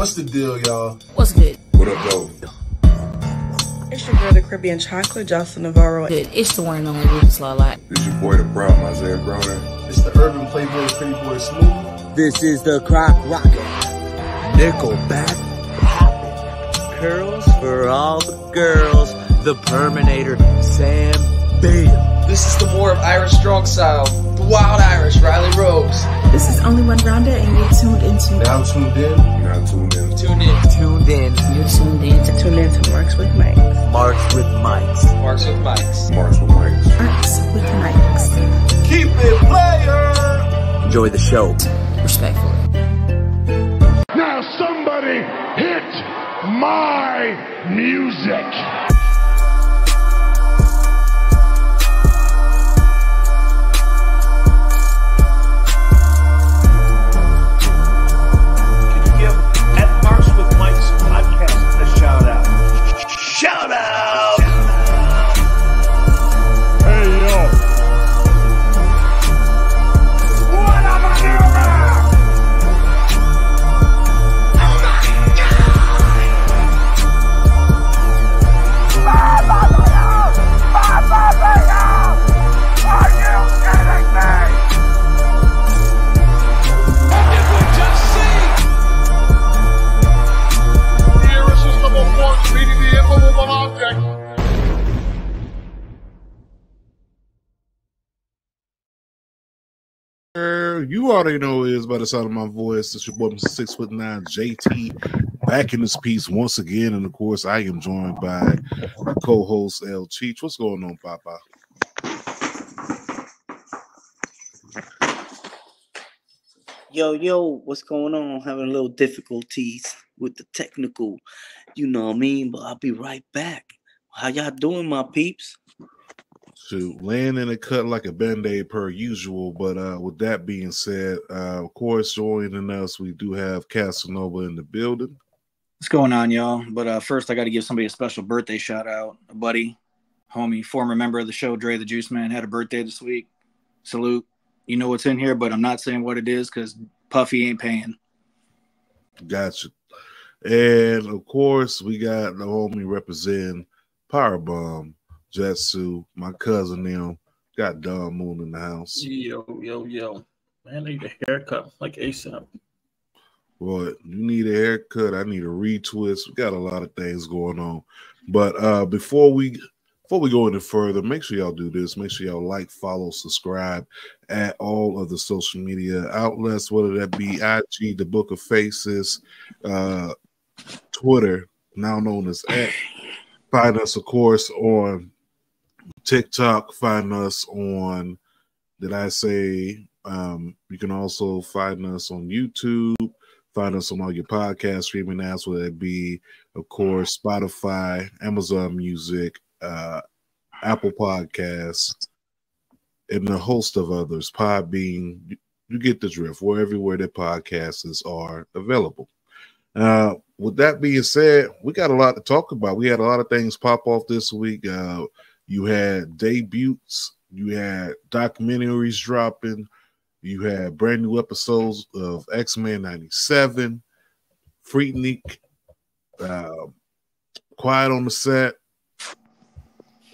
What's the deal, y'all? What's good? What up, though? It's your girl, the Caribbean Chocolate, Jocelyn Navarro. Good. It's the one and only Ruben Slawlight. It's your boy, the problem, Isaiah Broner. It's the urban playboy, pretty boy Smooth. This is the Croc Rocket. Nickelback poppin'. Curls for all the girls. The Perminator, Sam Bale. This is the more of Irish strong style. The Wild Irish, Riley Rose. This is Only One Rhonda, and you're tuned into. Now tuned in. You're not tuned in. Tune in. Tuned in. You're tuned in to Tune in to Marks with Mike. Marks with Mics. Marks with Mics. Marks with Mics. Marks with Mikes. Keep it player. Enjoy the show. respectfully. Now somebody hit my music. Shout out! Hey, yo! What am I doing now? Oh my God! Are you kidding me? Did we just see the irresistible force meeting the immovable object? You already know it is by the sound of my voice. It's your boy, Mr. 6'9" JT, back in this piece once again. And of course, I am joined by my co-host L Cheech. What's going on, Papa? Yo, what's going on? Having a little difficulties with the technical, you know what I mean? But I'll be right back. How y'all doing, my peeps? Shoot, laying in a cut like a Band-Aid per usual. But with that being said, of course, joining us, we do have Casanova in the building. What's going on, y'all? But first, I got to give somebody a special birthday shout out. A buddy, homie, former member of the show, Dre the Juice Man, had a birthday this week. Salute. You know what's in here, but I'm not saying what it is because Puffy ain't paying. Gotcha. And of course, we got the homie representing Powerbomb, Jetsu, my cousin them, got Don Moon in the house. Yo. Man, I need a haircut like ASAP. Boy, you need a haircut. I need a retwist. We got a lot of things going on. But before we go any further, make sure y'all do this. Make sure y'all like, follow, subscribe at all of the social media outlets, whether that be IG, the Book of Faces, Twitter, now known as X. Find us, of course, on TikTok. Find us on, did I say, you can also find us on YouTube. Find us on all your podcast streaming apps, whether it be, of course, Spotify, Amazon Music, Apple Podcasts, and a host of others. Podbean, you get the drift. We're everywhere that podcasts are available. With that being said, we got a lot to talk about. We had a lot of things pop off this week. You had debuts, you had documentaries dropping, you had brand new episodes of X-Men 97, Freaknik, Quiet on the Set,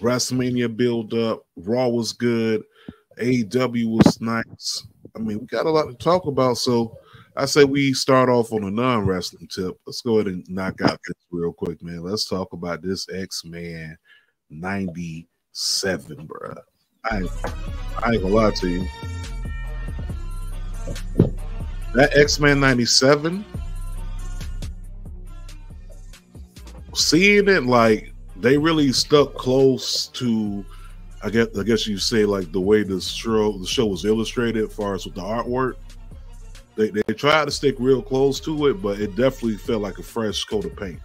Wrestlemania build up, Raw was good, AEW was nice. I mean, we got a lot to talk about, so I say we start off on a non-wrestling tip. Let's go ahead and knock out this real quick, man. Let's talk about this X-Men 97, bro. I ain't gonna lie to you. That X-Men 97, seeing it like they really stuck close to, I guess you say, like the way the show was illustrated as far as with the artwork. They tried to stick real close to it, but it definitely felt like a fresh coat of paint.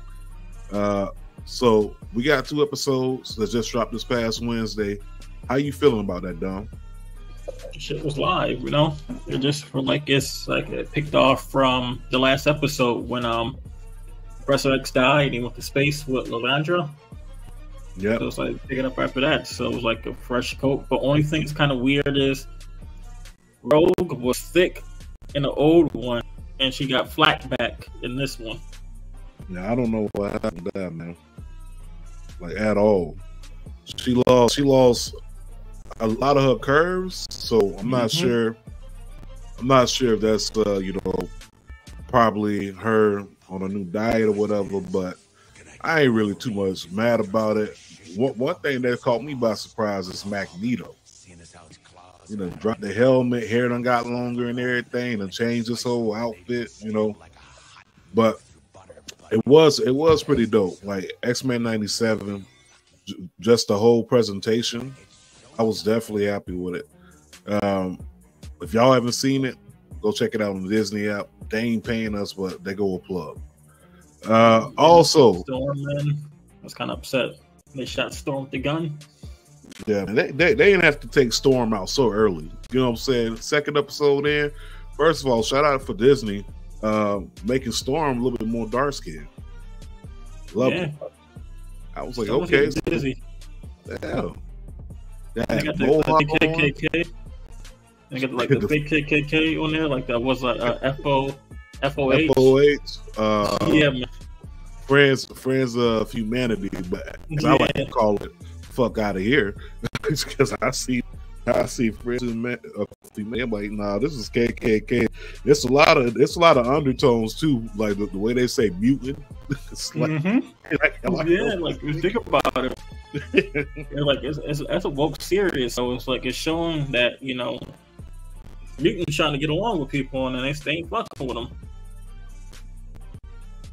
So we got 2 episodes that just dropped this past Wednesday. How you feeling about that, Dom? Shit was live, you know. It just it picked off from the last episode when Professor X died and he went to space with Lalandra. Yeah, so it's like picking up after that. So it was like a fresh coat. But only thing that's kind of weird is Rogue was thick in the old one, and she got flat back in this one. Yeah, I don't know what happened to that, man. Like at all. She lost a lot of her curves, so I'm not sure. I'm not sure if that's probably her on a new diet or whatever, but I ain't really too much mad about it. One thing that caught me by surprise is Magneto. You know, dropped the helmet, hair done got longer and everything, and changed his whole outfit, you know. But it was pretty dope. Like X-Men 97, just the whole presentation, I was definitely happy with it. If y'all haven't seen it, go check it out on the Disney app. They ain't paying us, but they go a plug. Also, Storm, man, I was kind of upset. They shot Storm with the gun. Yeah, they didn't have to take Storm out so early. You know what I'm saying? Second episode in. First of all, shout out for Disney making Storm a little bit more dark skinned. Love it. I was like, okay, busy. Yeah. They got the KKK. They got like the big KKK on there, like that was like FOH. Yeah, man. Friends of Humanity, but I like to call it "fuck out of here" because I see Friends of Humanity. I'm like, nah, this is KKK. It's a lot of undertones too, like the way they say mutant. It's like, like think about it. Like it's a woke series, so it's like it's showing that mutants trying to get along with people, and then they ain't fucking with them.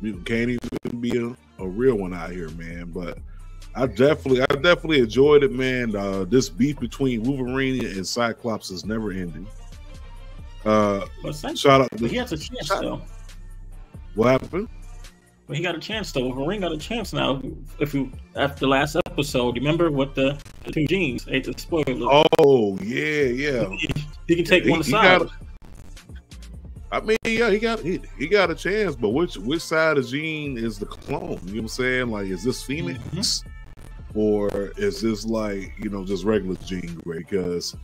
Mutant can't even be a real one out here, man. But I definitely enjoyed it, man. This beef between Wolverine and Cyclops is never ending. Shout out! But he has a chance though. What happened? But he got a chance though. Wolverine got a chance now. After the last episode, you remember with the two genes? I hate to spoil it. Oh yeah. He can take one aside. He got a chance, but which side of Jean is the clone? You know what I'm saying? Like, is this Phoenix, or is this like just regular Jean Grey? Because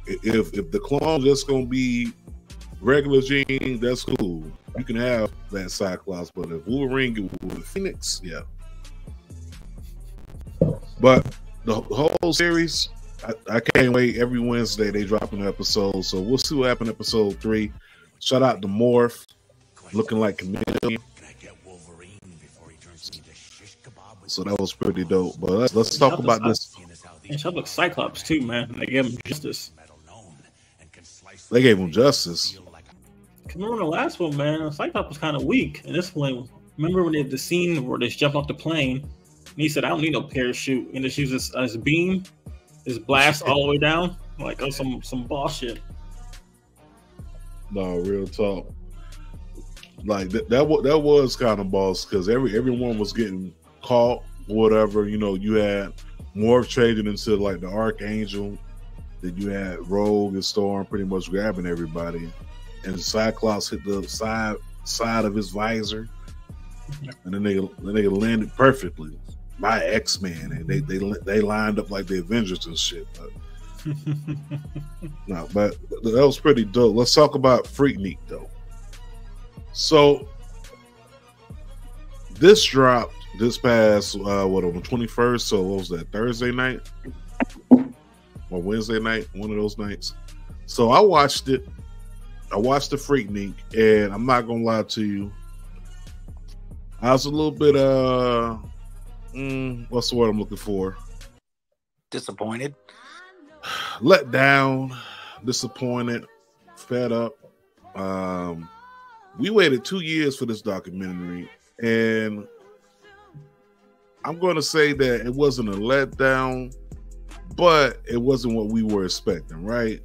if the clone just gonna be regular Jean, that's cool. You can have that Cyclops, but if Wolverine get with Phoenix, yeah. But the whole series, I can't wait. Every Wednesday they drop an episode, so we'll see what happened in episode 3. Shout out to Morph, looking like Chameleon. So that was pretty dope. But let's talk about this. And shout out to Cyclops too, man. They gave him justice. They gave him justice. Remember the last one, man? Cyclops was kind of weak. And this one, remember when they had the scene where they jumped off the plane, and he said, "I don't need no parachute," and just use his beam, his blast all the way down, like some bullshit. No, real talk. Like that was kind of boss because everyone was getting caught, whatever. You had Morph trading into like the Archangel. Then you had Rogue and Storm pretty much grabbing everybody, and Cyclops hit the side of his visor, and then they landed perfectly by X-Men, and they lined up like the Avengers and shit. But no, but that was pretty dope. Let's talk about Freaknik though. So this dropped this past on the 21st. So what was that, Thursday night or Wednesday night? One of those nights. So I watched it. I watched the Freaknik, and I'm not gonna lie to you, I was a little bit what's the word I'm looking for? Disappointed. Let down, disappointed, fed up. We waited 2 years for this documentary, and I'm going to say that it wasn't a letdown, but it wasn't what we were expecting, right?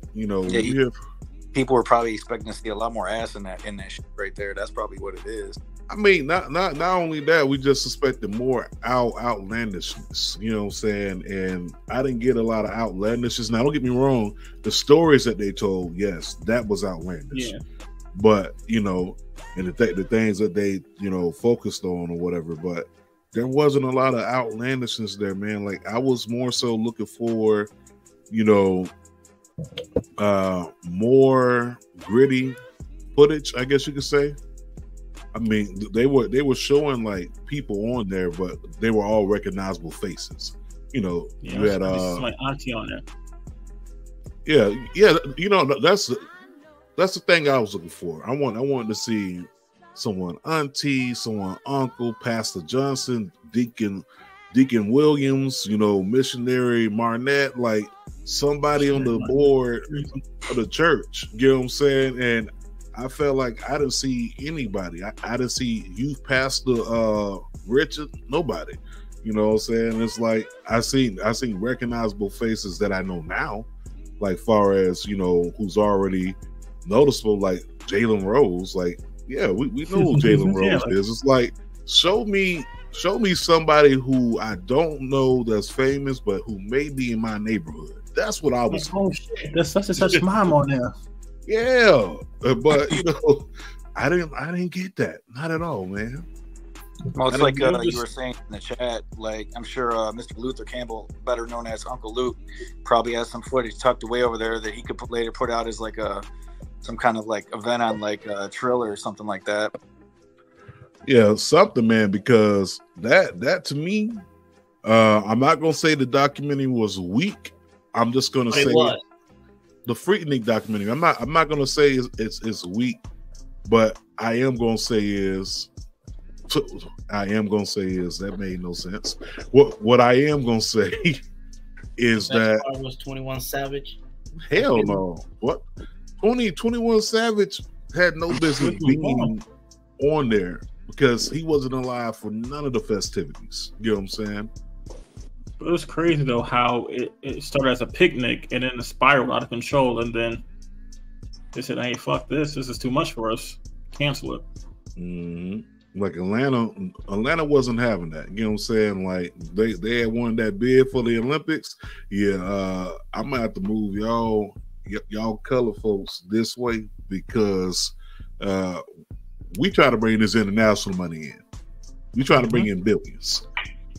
People were probably expecting to see a lot more ass in that shit right there. That's probably what it is. I mean, not only that, we just suspected more outlandishness, you know what I'm saying? And I didn't get a lot of outlandishness. Now, don't get me wrong, the stories that they told, yes, that was outlandish. Yeah. But, and the things that they, focused on or whatever, but there wasn't a lot of outlandishness there, man. Like, I was more so looking for, more gritty footage, I guess you could say. I mean, they were showing like people on there, but they were all recognizable faces. You know, Yeah, you had my auntie on there. yeah. You know, that's the thing I was looking for. I wanted to see someone auntie, someone uncle, Pastor Johnson, Deacon Williams, you know, missionary Marnett, like somebody on the board of the church. You know what I'm saying? And I felt like I didn't see anybody. I didn't see youth pastor Richard, nobody. You know what I'm saying? It's like I seen recognizable faces that I know now, like far as, you know, who's already noticeable, like Jalen Rose. Like, yeah, we know who Jalen Rose is. It's like show me somebody who I don't know that's famous, but who may be in my neighborhood. That's what I was. Oh shit! There's such and such mom on there. Yeah, but you know, I didn't get that. Not at all, man. Well, it's like you were saying in the chat. Like, I'm sure Mr. Luther Campbell, better known as Uncle Luke, probably has some footage tucked away over there that he could later put out as like some kind of like event on like Triller or something like that. Yeah, something, man. Because that to me, I'm not gonna say the documentary was weak. I'm just gonna say the Freaknik documentary. I'm not gonna say it's weak, but I am gonna say is that made no sense. What I am gonna say is that was 21 Savage. Hell no. What 21 Savage had no business being on there because he wasn't alive for none of the festivities. You know what I'm saying? But it was crazy though how it started as a picnic and then it spiraled out of control, and then they said, "Hey, fuck this! This is too much for us. Cancel it." Mm-hmm. Like Atlanta wasn't having that. You know what I'm saying? Like they had won that bid for the Olympics. Yeah, I'm gonna have to move y'all color folks this way because we try to bring this international money in. We try to bring in billions.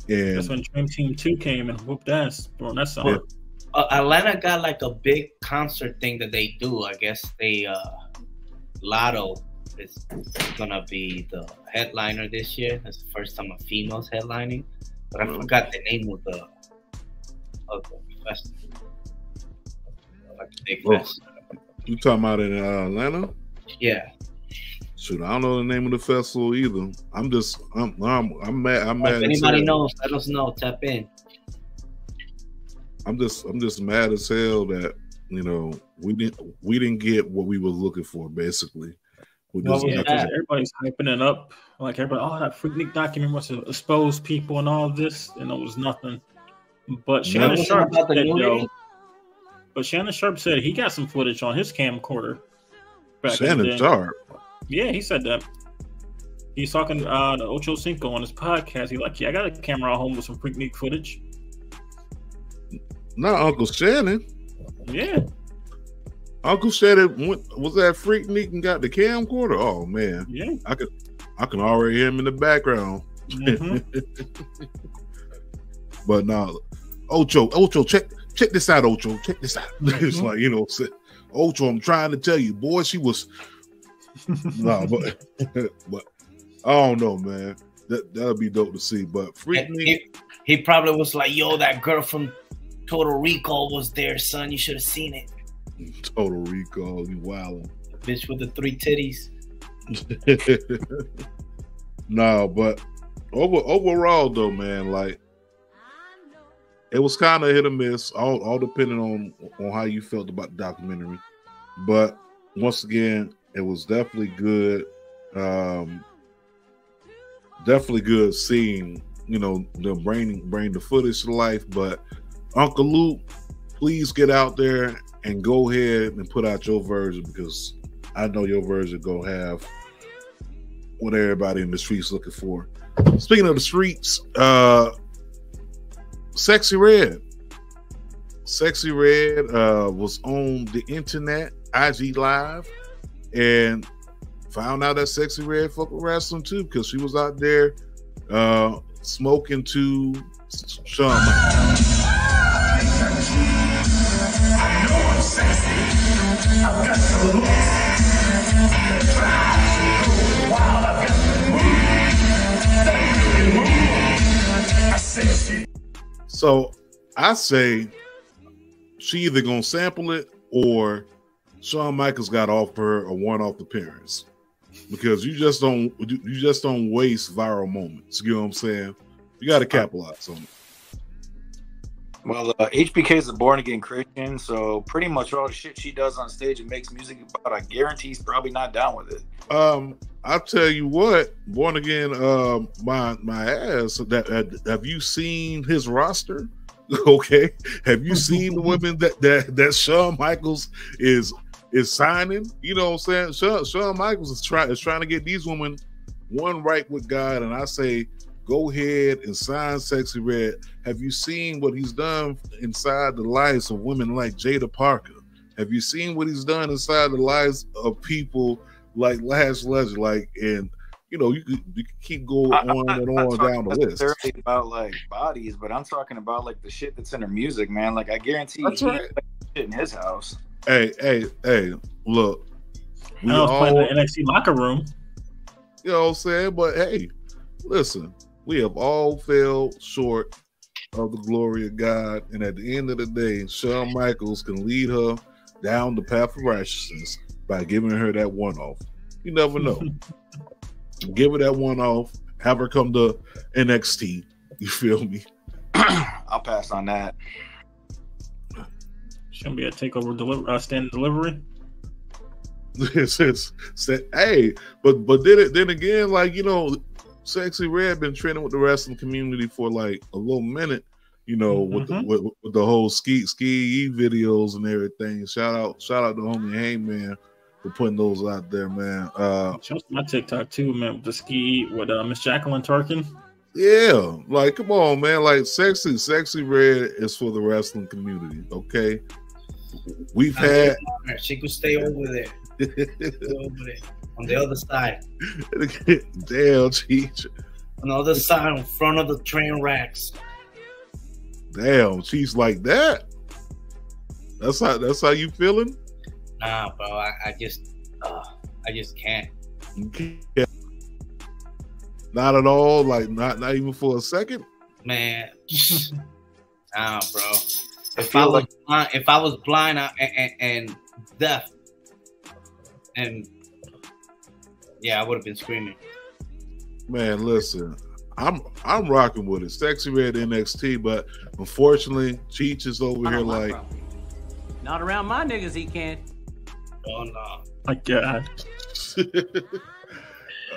And that's when Dream Team 2 came and whooped ass during that song. Atlanta got like a big concert thing that they do. I guess they Lotto is gonna be the headliner this year. That's the first time a female's headlining, but I forgot the name of the festival. Like a big festival. You talking about in Atlanta? Yeah. Shoot, I don't know the name of the festival either. I'm mad. I'm mad. If anybody knows, let us know. Tap in. I'm just mad as hell that, you know, we didn't get what we were looking for basically. Everybody's hyping it up. Like everybody, that Freaknik document was to expose people and all this, and it was nothing. But Shannon Sharp said he got some footage on his camcorder. Shannon Sharp. Yeah, he said that. He's talking to Ocho Cinco on his podcast. He's like, "Yeah, I got a camera at home with some Freaknik footage." Not Uncle Shannon. Yeah. Uncle Shannon was that Freaknik and got the camcorder. Oh man, yeah. I can already hear him in the background. Mm-hmm. But now, Ocho, check this out, Ocho. Check this out. It's like, you know, Ocho, I'm trying to tell you, boy, she was. No, but I don't know, man. That'll be dope to see. But Freaknik, he probably was like, "Yo, that girl from Total Recall was there, son. You should have seen it." Total Recall, you wildin'. Bitch with the 3 titties. No, but overall though, man, like it was kind of hit or miss, all depending on how you felt about the documentary. But once again, it was definitely good. Definitely good seeing, you know, them bring the footage to life. But Uncle Luke, please get out there and go ahead and put out your version, because I know your version gonna have what everybody in the streets looking for. Speaking of the streets, Sexy Red was on the internet, IG Live, and found out that Sexy Red fuck with wrestling too, because she was out there smoking to Shawn Michaels. So I say she either gonna sample it or Shawn Michaels got to offer her a one-off appearance, because you just don't waste viral moments. You know what I'm saying? You got to capitalize on it. Well, HBK is a born-again Christian, so pretty much all the shit she does on stage and makes music about, I guarantee he's probably not down with it. I'll tell you what, born again, my ass. Have you seen his roster? Okay, have you seen the women that Shawn Michaels is signing? You know what I'm saying? Shawn Michaels is trying to get these women one right with God, and I say, go ahead and sign Sexy Red. Have you seen what he's done inside the lives of women like Jada Parker? Have you seen what he's done inside the lives of people like Lash Legend? Like, and you know, you can keep going on and on down the list. About like bodies, but I'm talking about like the shit that's in her music, man. Like, I guarantee that's right. Shit in his house. Hey, look. I was playing the NXT locker room. You know what I'm saying? But hey, listen, we have all fell short of the glory of God. And at the end of the day, Shawn Michaels can lead her down the path of righteousness by giving her that one-off. You never know. Give her that one-off. Have her come to NXT. You feel me? I'll pass on that. Shouldn't be a takeover stand delivery. Hey, but then again, like, you know, Sexy Red been trending with the wrestling community for like a little minute, you know, with the whole ski videos and everything. Shout out to homie Hangman for putting those out there, man. Shows my TikTok too, man, with the ski with Miss Jacqueline Turkin. Yeah, like, come on, man. Like, Sexy Red is for the wrestling community, okay? We've had... She could stay over there. On the other side. Damn, Cheech. On the other side, in front of the train racks. Damn, she's like that. That's how you feeling? Nah, bro. I just can't. You can't. Not at all. Like, not even for a second. Man, nah, bro. If I was blind and deaf, and yeah, I would have been screaming. Man, listen, I'm rocking with it. Sexy Red NXT, but unfortunately, Cheech is over here like, not around my niggas. He can't. Oh no, my God.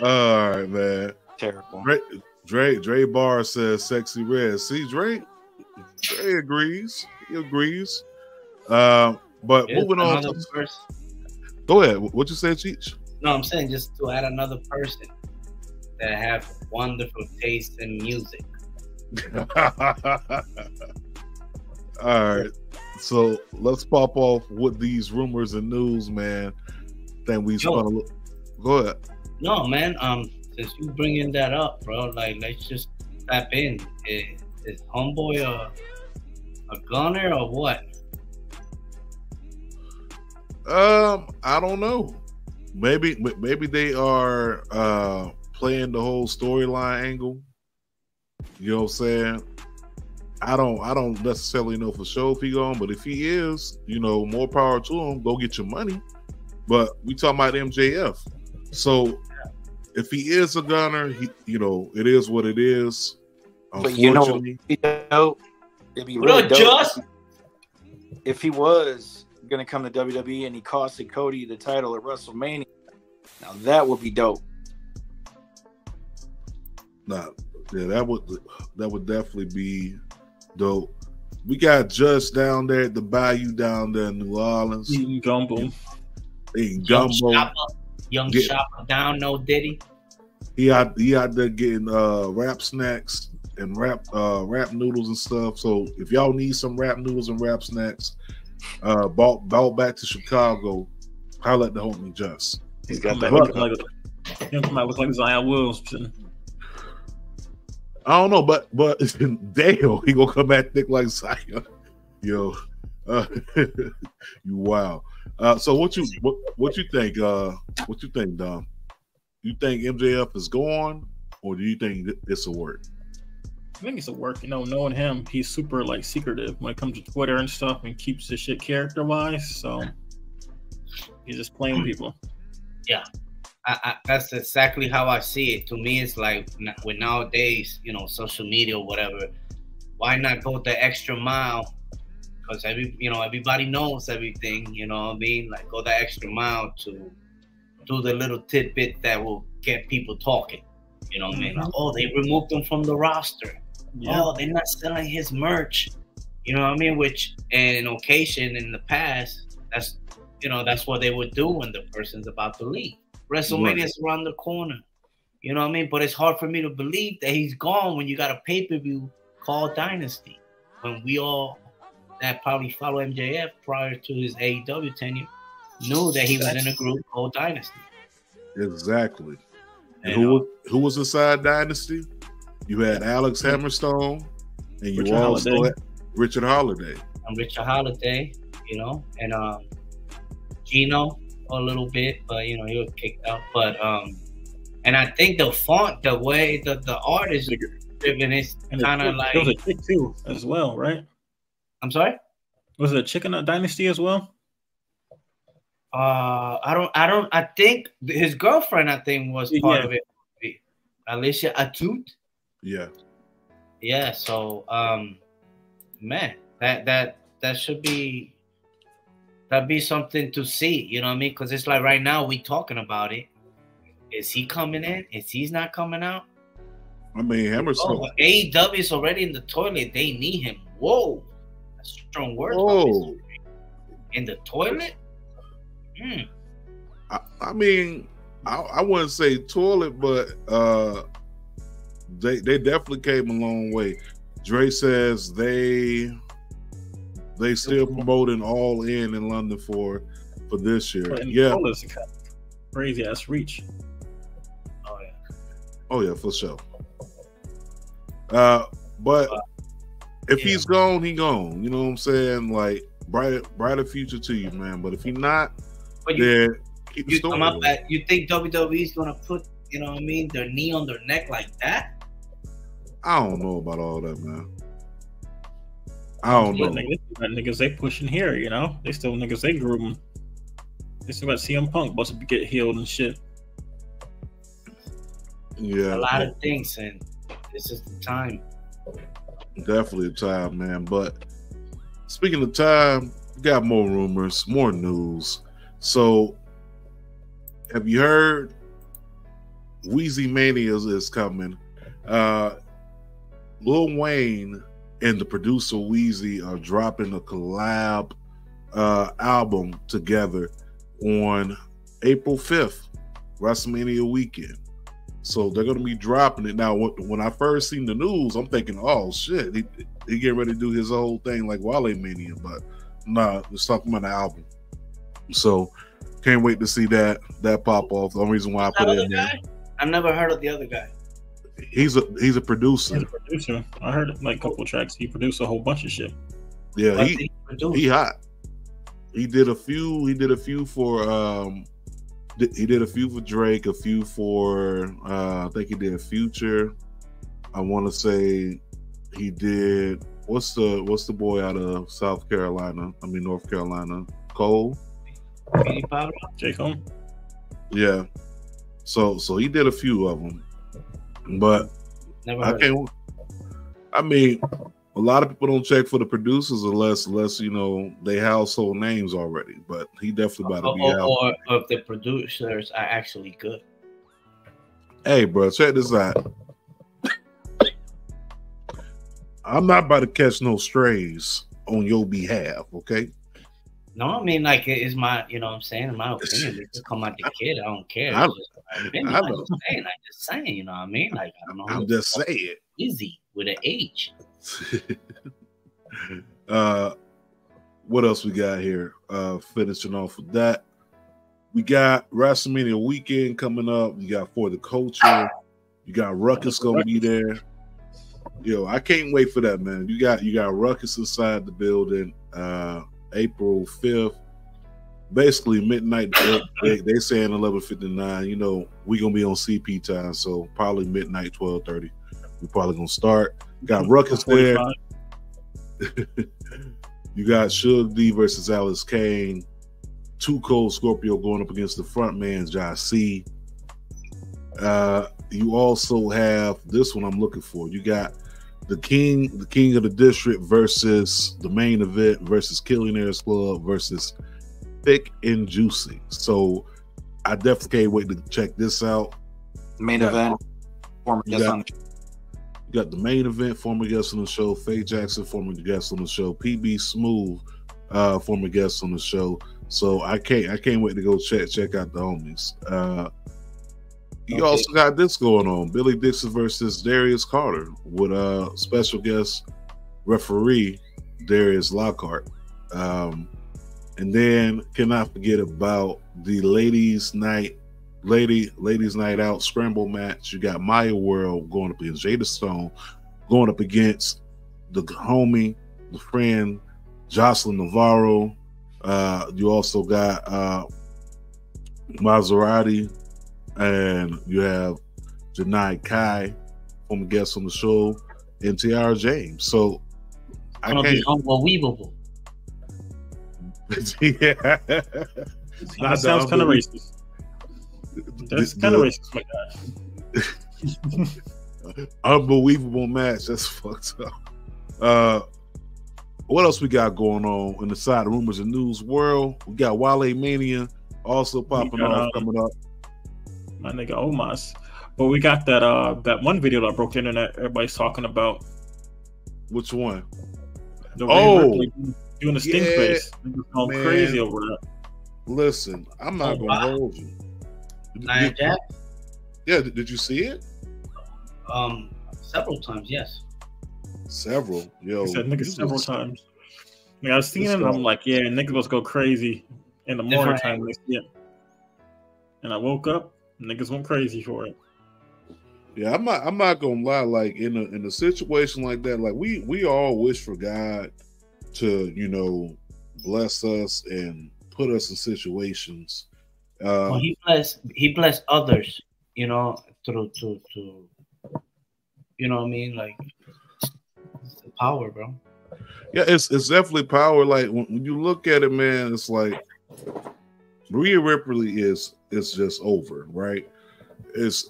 All right, man. Terrible. Dre Barr says Sexy Red. See, Dre agrees. He agrees. But moving on. Go ahead. What you say, Cheech? No, I'm saying just to add another person that have wonderful taste in music. All right. So let's pop off with these rumors and news, man. Then we go ahead. No, man. Since you bringing that up, bro, like, let's just tap in. Is Homeboy a gunner or what? I don't know. Maybe they are playing the whole storyline angle. You know what I'm saying? I don't necessarily know for sure if he going, but if he is, you know, more power to him. Go get your money. But we talking about MJF. So if he is a gunner, he, you know, it is what it is. But you know, it'd be really dope if he was going to come to WWE and he costed Cody the title at WrestleMania. Now that would be dope. Nah, yeah, that would definitely be dope. We got Judge down there at the Bayou down there in New Orleans. Eating gumbo. Young Shopper down, no Diddy. He out there getting rap snacks and rap noodles and stuff. So if y'all need some rap noodles and rap snacks, ball back to Chicago, holla at the homie Just. He's got that. Might look like Zion Williamson. I don't know, but damn, he gonna come back thick like Zion. Yo, You wow. So what you think? What you think, Dom? You think MJF is gone, or do you think this will work? I think it's a work. You know, knowing him, he's super like secretive when it comes to Twitter and stuff, and keeps his shit character wise. So he's just playing people. Yeah, that's exactly how I see it. To me, it's like with nowadays, you know, social media or whatever. Why not go the extra mile? Because everybody knows everything. You know what I mean? Like go the extra mile to do the little tidbit that will get people talking. You know what I mean? Like, oh, they removed him from the roster. Yeah. Oh, they're not selling his merch. You know what I mean? Which, in occasion in the past, that's what they would do when the person's about to leave. WrestleMania is around the corner. You know what I mean? But it's hard for me to believe that he's gone when you got a pay-per-view called Dynasty. When we all that probably follow MJF prior to his AEW tenure knew that he was in a group called Dynasty. Exactly. And who was inside Dynasty? You had Alex Hammerstone, and you also had Richard Holiday. And Richard Holiday, you know, and Gino a little bit, but you know he was kicked out. But and I think the font, the way the art is driven is kind of like. There was a chick too, as well, right? I'm sorry. Was it a chick in that Dynasty as well? I think his girlfriend, I think, was part of it. Alicia Atut. Yeah. Yeah. So, man, that should be something to see. You know what I mean? Because it's like right now we talking about it. Is he coming in? Is he's not coming out? I mean, Hammerstone. AEW is already in the toilet. They need him. Whoa, that's strong words. Whoa. In the toilet? I mean, I wouldn't say toilet, but they definitely came a long way. Dre says they still promoting All In London for this year. Yeah, crazy ass reach. Oh yeah, for sure. But if he's gone, he gone. You know what I'm saying? Like brighter future to you, man. But if he's not, then keep the story. You think WWE's gonna put, you know what I mean, their knee on their neck like that? I don't know about all that, man. I don't know. Niggas they pushing here, you know. They still niggas they groom. They still got CM Punk supposed to get healed and shit. Yeah, a lot of things, and this is the time. Definitely a time, man. But speaking of time, we got more rumors, more news. So, have you heard? Weezy Mania is coming. Lil Wayne and the producer Weezy are dropping a collab album together on April 5th, WrestleMania weekend. So they're going to be dropping it. Now, when I first seen the news, I'm thinking, oh, shit, he getting ready to do his whole thing like Wale Mania. But nah, it's talking about the album. So can't wait to see that pop off. The only reason why I put it in there. I've never heard of the other guy. He's a producer. He's a producer. I heard like a couple tracks. He produced a whole bunch of shit. Yeah, he hot. He did a few. He did a few for he did a few for Drake, a few for I think he did Future. I want to say he did what's the boy out of North Carolina, Cole. J. Cole. Yeah. So he did a few of them, but I mean, a lot of people don't check for the producers unless you know they household names already. But he definitely about to be out. Or if the producers are actually good. Hey, bro, check this out. I'm not about to catch no strays on your behalf, okay? No, I mean, like, it's my, you know what I'm saying? In my opinion, they just come out the kid. I don't care. I'm just saying, you know what I mean? Like, I don't know. I'm just saying. Easy with an H. What else we got here? Finishing off with that. We got WrestleMania weekend coming up. You got For the Culture. You got Ruckus gonna be there. Yo, I can't wait for that, man. You got Ruckus inside the building. April 5th. Basically midnight. They saying 11:59. You know, we gonna be on CP time, so probably midnight, 12:30. We're probably gonna start. Got Ruckus there. You got Suge D versus Alice Kane. Too Cold Scorpio going up against the front man, Josh C. You also have this one I'm looking for. You got the king of the district versus the main event versus Killionaires Club versus Thick and Juicy. So I definitely can't wait to check this out. Main event. You got the main event, former guest on the show, Faye Jackson, former guest on the show, PB Smooth, former guest on the show. So I can't wait to go check out the homies. You also got this going on: Billy Dixon versus Darius Carter with special guest referee Darius Lockhart. And then cannot forget about the ladies' night out scramble match. You got Maya World going up against Jada Stone, going up against the homie, the friend Jocelyn Navarro. You also got Maserati, and you have Janai Kai, former guest on the show, and Tiara James. So I can't be unbelievable. Yeah, that sounds kind of racist. That's kind of racist, my gosh. Unbelievable match. That's fucked up. What else we got going on in the side of rumors and news world? We got Wale Mania also popping off, coming up. My nigga Omas. But we got that one video that broke the internet everybody's talking about. Which one? The Ray Ripley doing the stink face. Niggas going crazy over that. Listen, I'm not gonna hold you. Nia Jax? Yeah, did you see it? Several times, yes. Several, yo. He said niggas several times. Like, I've seen it, and I'm like, yeah, niggas must go crazy in the morning time. Yeah. And I woke up, niggas went crazy for it. Yeah, I'm not gonna lie. Like in a situation like that, like we all wish for God to, you know, bless us and put us in situations. Well, he blessed others, you know, through you know what I mean, like it's the power, bro. Yeah, it's definitely power. Like when you look at it, man, it's like Rhea Ripley is just over, right? It's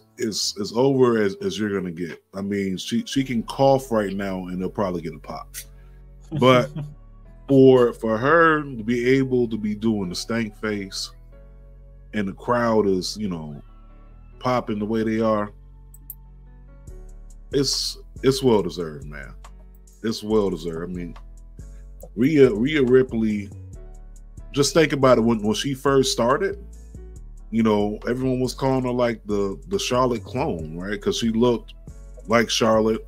over as you're gonna get. I mean, she can cough right now and they'll probably get a pop. But for her to be able to be doing the stank face and the crowd is, you know, popping the way they are, it's well deserved, man. It's well deserved. I mean, Rhea Ripley, just think about it, when she first started, you know, everyone was calling her like the Charlotte clone, right? Because she looked like Charlotte,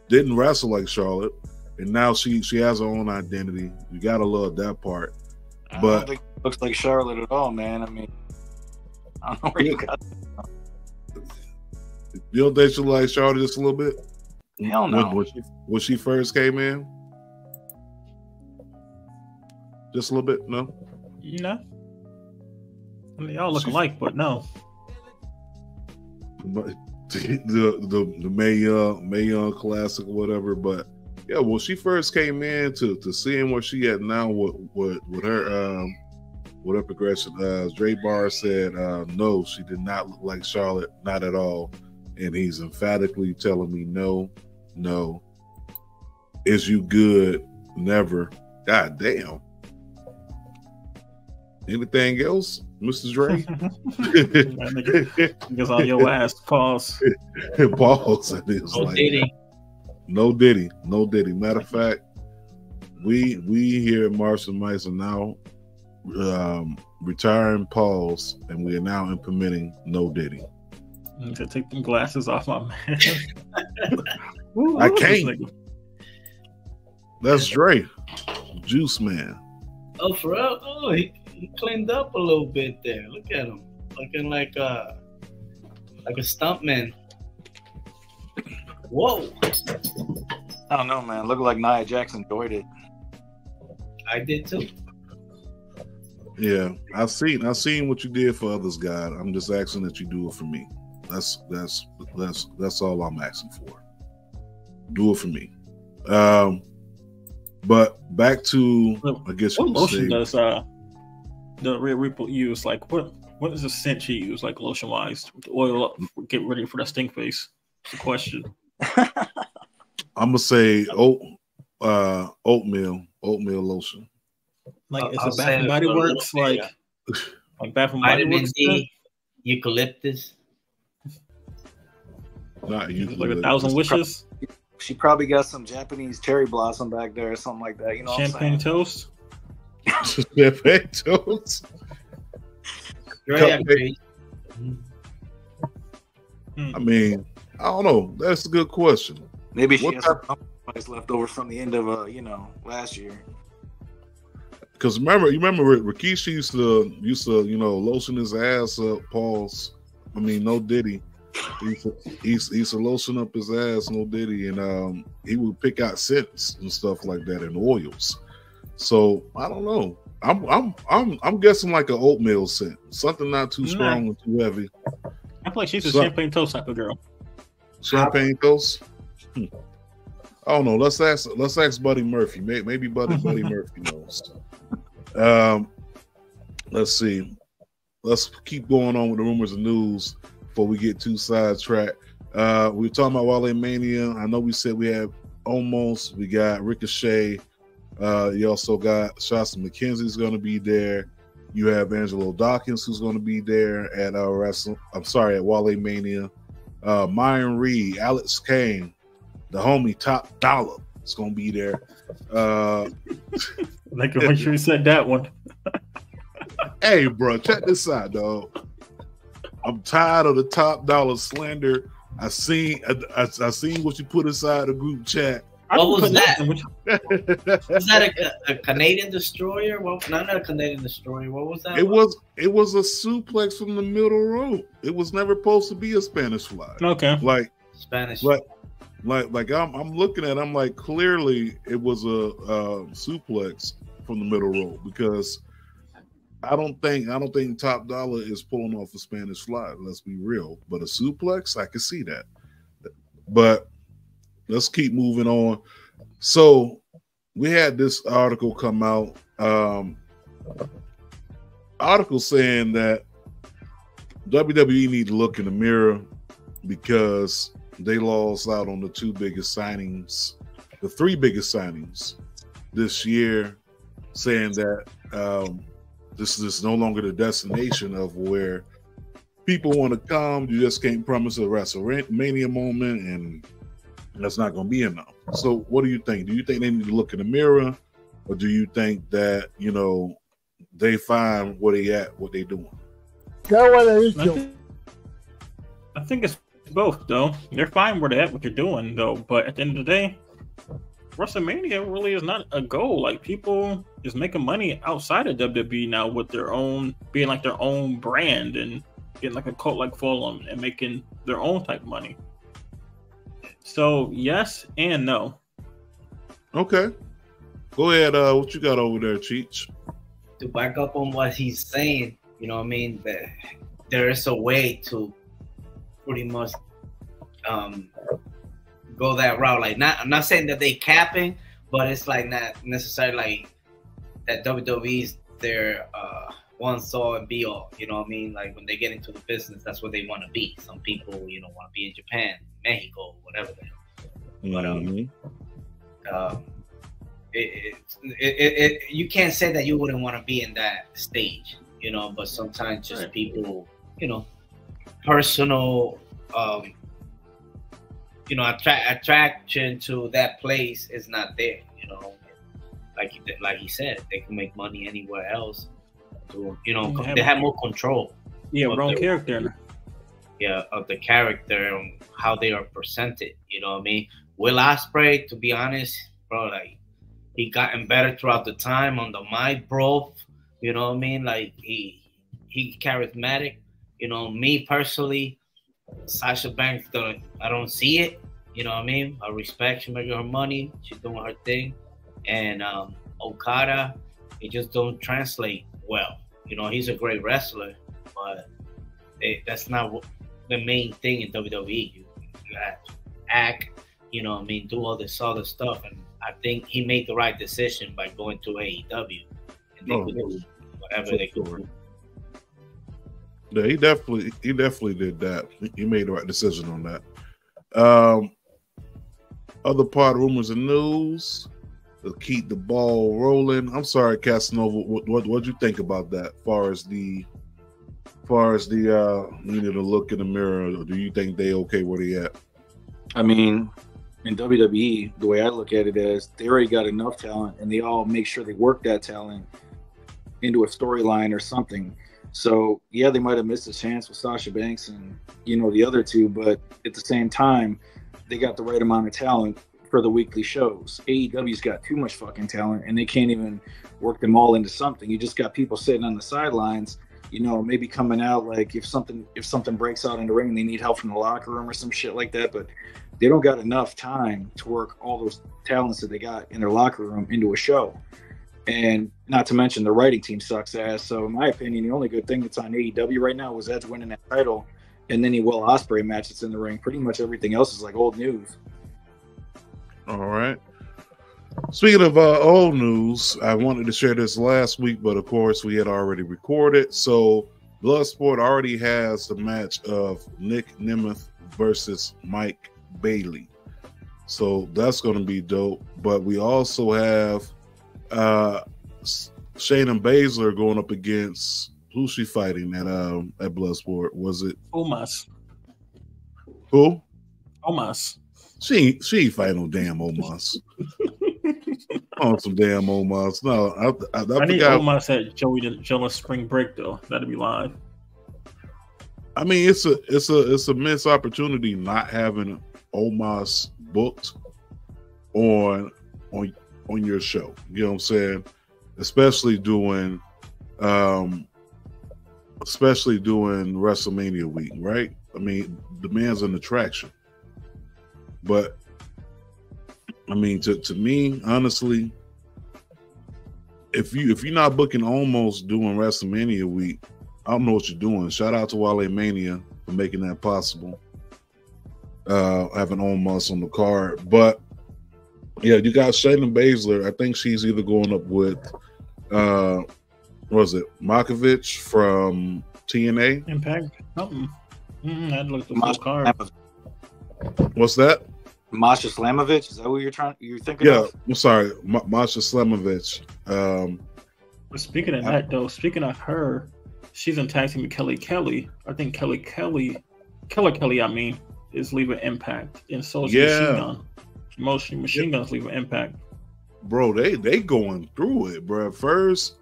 didn't wrestle like Charlotte, and now she has her own identity. You gotta love that part. I don't think it looks like Charlotte at all, man. I mean, I don't know where you got that. You don't think she like Charlotte just a little bit? Hell no. When she first came in, just a little bit, no. You know, I mean, y'all look alike, but no. But the Mae Young Classic or whatever, but yeah, when she first came in to seeing where she at now with her progression, Dre Barr said no, she did not look like Charlotte, not at all, and he's emphatically telling me no. Is you good? Never. God damn. Anything else, Mr. Dre? Niggas on your ass. Pause. Pause. And it's No like, Diddy. No Diddy. Matter of fact, we here at Marshall Mice are now retiring pause, and we are now implementing no Diddy. I to take them glasses off my man. I can't. That's Dre, Juice Man. Oh, for real? Oh, he cleaned up a little bit there. Look at him, looking like a stuntman. Whoa! I don't know, man. Look like Nia Jax enjoyed it. I did too. Yeah, I've seen what you did for others, God. I'm just asking that you do it for me. That's all I'm asking for. Do it for me. But back to, I guess, what lotion does the Rhea Ripley use? Like, what is the scent she use, like lotion wise? Oil up, get ready for that stink face. That's the question. I'm gonna say oatmeal lotion. Like it's a Bath and Body Works, like Bath and Body Works. D, eucalyptus. Not eucalyptus. Like 1,000 wishes. She probably got some Japanese cherry blossom back there or something like that. You know, champagne toast. Champagne toast. Right. I mean, I don't know. That's a good question. Maybe she has some left over from the end of last year. Because remember Rikishi used to lotion his ass up. Pause. I mean, no Diddy. He used to lotion up his ass, no Diddy, and he would pick out scents and stuff like that and oils. So I don't know. I'm guessing like an oatmeal scent, something not too strong and too heavy. I feel like she's a champagne toast type of girl. Champagne toast. I don't know. Let's ask Buddy Murphy. Maybe Buddy Murphy knows. Let's see. Let's keep going on with the rumors and news before we get too sidetracked. We were talking about Wrestlemania. I know we said we have Omos. We got Ricochet. You also got Shasta McKenzie's going to be there. You have Angelo Dawkins who's going to be there at at Wrestlemania. Myron Reed, Alex Kane, the homie Top Dollar is going to be there. Like, make sure you said that one. Hey, bro, check this out, dog. I'm tired of the Top Dollar slander. I seen what you put inside the group chat. What was that? Was that a Canadian destroyer? Well, not a Canadian destroyer. What was that? It was a suplex from the middle rope. It was never supposed to be a Spanish fly. Okay, like Spanish. Like I'm looking at it, I'm like, clearly it was a suplex from the middle rope, because I don't think Top Dollar is pulling off a Spanish fly. Let's be real. But a suplex, I can see that. But let's keep moving on. So we had this article come out. Article saying that WWE need to look in the mirror because they lost out on the three biggest signings this year, saying that this is no longer the destination of where people want to come. You just can't promise a WrestleMania moment, and that's not going to be enough. So what do you think? Do you think they need to look in the mirror, or do you think that, they find where they at, what they doing? I think it's both, though. They're fine where they're at, what they're doing, though. But at the end of the day, WrestleMania really is not a goal. Like, people is making money outside of WWE now with their own, being like their own brand and getting like a cult like following and making their own type of money. So yes and no. Okay, go ahead. What you got over there, Cheech? To back up on what he's saying, that there is a way to pretty much go that route. Like, I'm not saying that they capping, but it's like not necessarily like that WWE's their one saw and be all. Like, when they get into the business, that's what they want to be. Some people, want to be in Japan, Mexico, whatever the hell. But you can't say that you wouldn't want to be in that stage, but sometimes just people, personal attraction to that place is not there, like he said, they can make money anywhere else. So, they have more control. Yeah, wrong character. Yeah, of the character and how they are presented. Will Ospreay, to be honest, bro, like, he gotten better throughout the time on the mic, bro. Like, he charismatic. Me personally, Sasha Banks, I don't see it. I respect, she making her money, she's doing her thing, and Okada, it just don't translate well. You know, he's a great wrestler, but that's not the main thing in WWE. You have to act, you know what I mean, do all this other stuff. And I think he made the right decision by going to AEW. And they could do whatever they could do. Yeah, he definitely did that. He made the right decision on that. Other part of rumors and news to keep the ball rolling. I'm sorry, Casanova. What you think about that? Far as the needing to look in the mirror, or do you think they okay where they at? I mean, in WWE, the way I look at it is they already got enough talent, and they all make sure they work that talent into a storyline or something. So yeah, they might have missed a chance with Sasha Banks and the other two, but at the same time, they got the right amount of talent for the weekly shows. AEW's got too much fucking talent, and they can't even work them all into something. You just got people sitting on the sidelines, maybe coming out like if something breaks out in the ring, they need help from the locker room or some shit like that. But they don't got enough time to work all those talents that they got in their locker room into a show. And not to mention the writing team sucks ass. So in my opinion, the only good thing that's on AEW right now was Edge winning that title and then Will Ospreay match that's in the ring. Pretty much everything else is like old news. All right. Speaking of old news, I wanted to share this last week, but of course we had already recorded. So Bloodsport already has the match of Nick Nemeth versus Mike Bailey. So that's going to be dope. But we also have Shayna Baszler going up against, who's she fighting at Bloodsport? Was it Omos? Who? Omos. She ain't fighting no damn Omos. On some damn Omos. No, I need Omos at Joey Janela Spring Break though. That'd be live. I mean, it's a missed opportunity not having Omos booked on your show. You know what I'm saying? Especially doing WrestleMania week, right? I mean, the man's an attraction. But I mean, to me, honestly, if you're not booking Omos doing WrestleMania week, I don't know what you're doing. Shout out to Wale Mania for making that possible. Having Omos on the card. But yeah, you got Shayna Baszler. I think she's either going up with what was it, Markovich from TNA? Impact? Something. I'd look at the full card. What's that? Masha Slamovich? Is that what you're thinking yeah, of? I'm sorry. Masha Slamovich. But speaking of that, though, speaking of her, she's in tag team with Kelly Kelly. I think Killer Kelly, I mean, is leaving Impact. And so is Machine Gun. Machine Gun's leaving Impact. Bro, they going through it, bro. First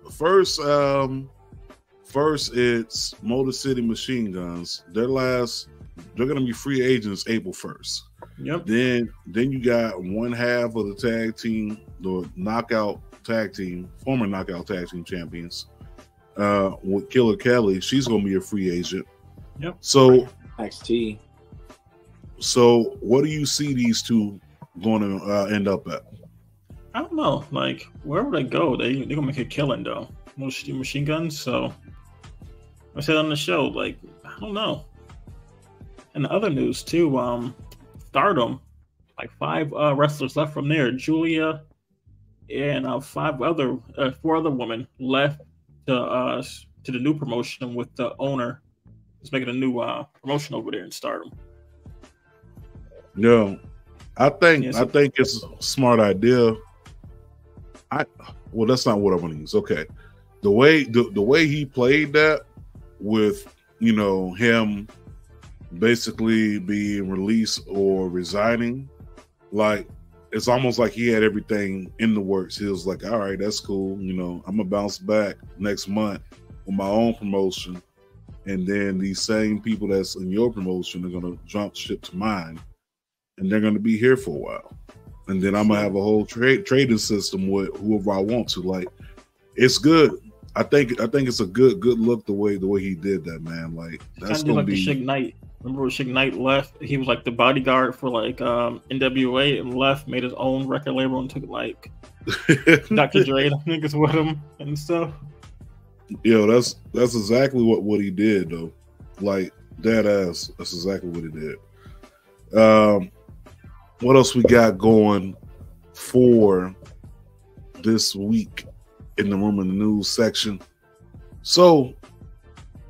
it's Motor City Machine Guns. They're gonna be free agents April 1st. Yep. Then you got one half of the tag team, the knockout tag team, former knockout tag team champions, with Killer Kelly. She's gonna be a free agent. Yep. So NXT. So what do you see these two going to end up at? I don't know. Like wherever they go, they're gonna make a killing though. Machine Guns. So I said on the show, like I don't know. And the other news too, Stardom, like 5 wrestlers left from there. Julia and 4 other women left to the new promotion with the owner. He's making a new promotion over there in Stardom. No, I think it's a smart idea. Well, that's not what I'm gonna use. Okay, the way he played that with him basically being released or resigning, like it's almost like he had everything in the works. He was like, all right, that's cool. I'm gonna bounce back next month with my own promotion, and then these same people that's in your promotion are gonna jump ship to mine, and they're gonna be here for a while. And then I'm gonna have a whole trading system with whoever I want to. Like, it's good. I think it's a good look the way he did that, man. Like that's gonna like be the Suge Knight Remember when Suge Knight left? He was like the bodyguard for like NWA and left, made his own record label and took like Dr. Dre niggas with him and stuff. Yo, that's exactly what he did though. Like dead ass. That's exactly what he did. What else we got going for this week in the Room of the News section? So,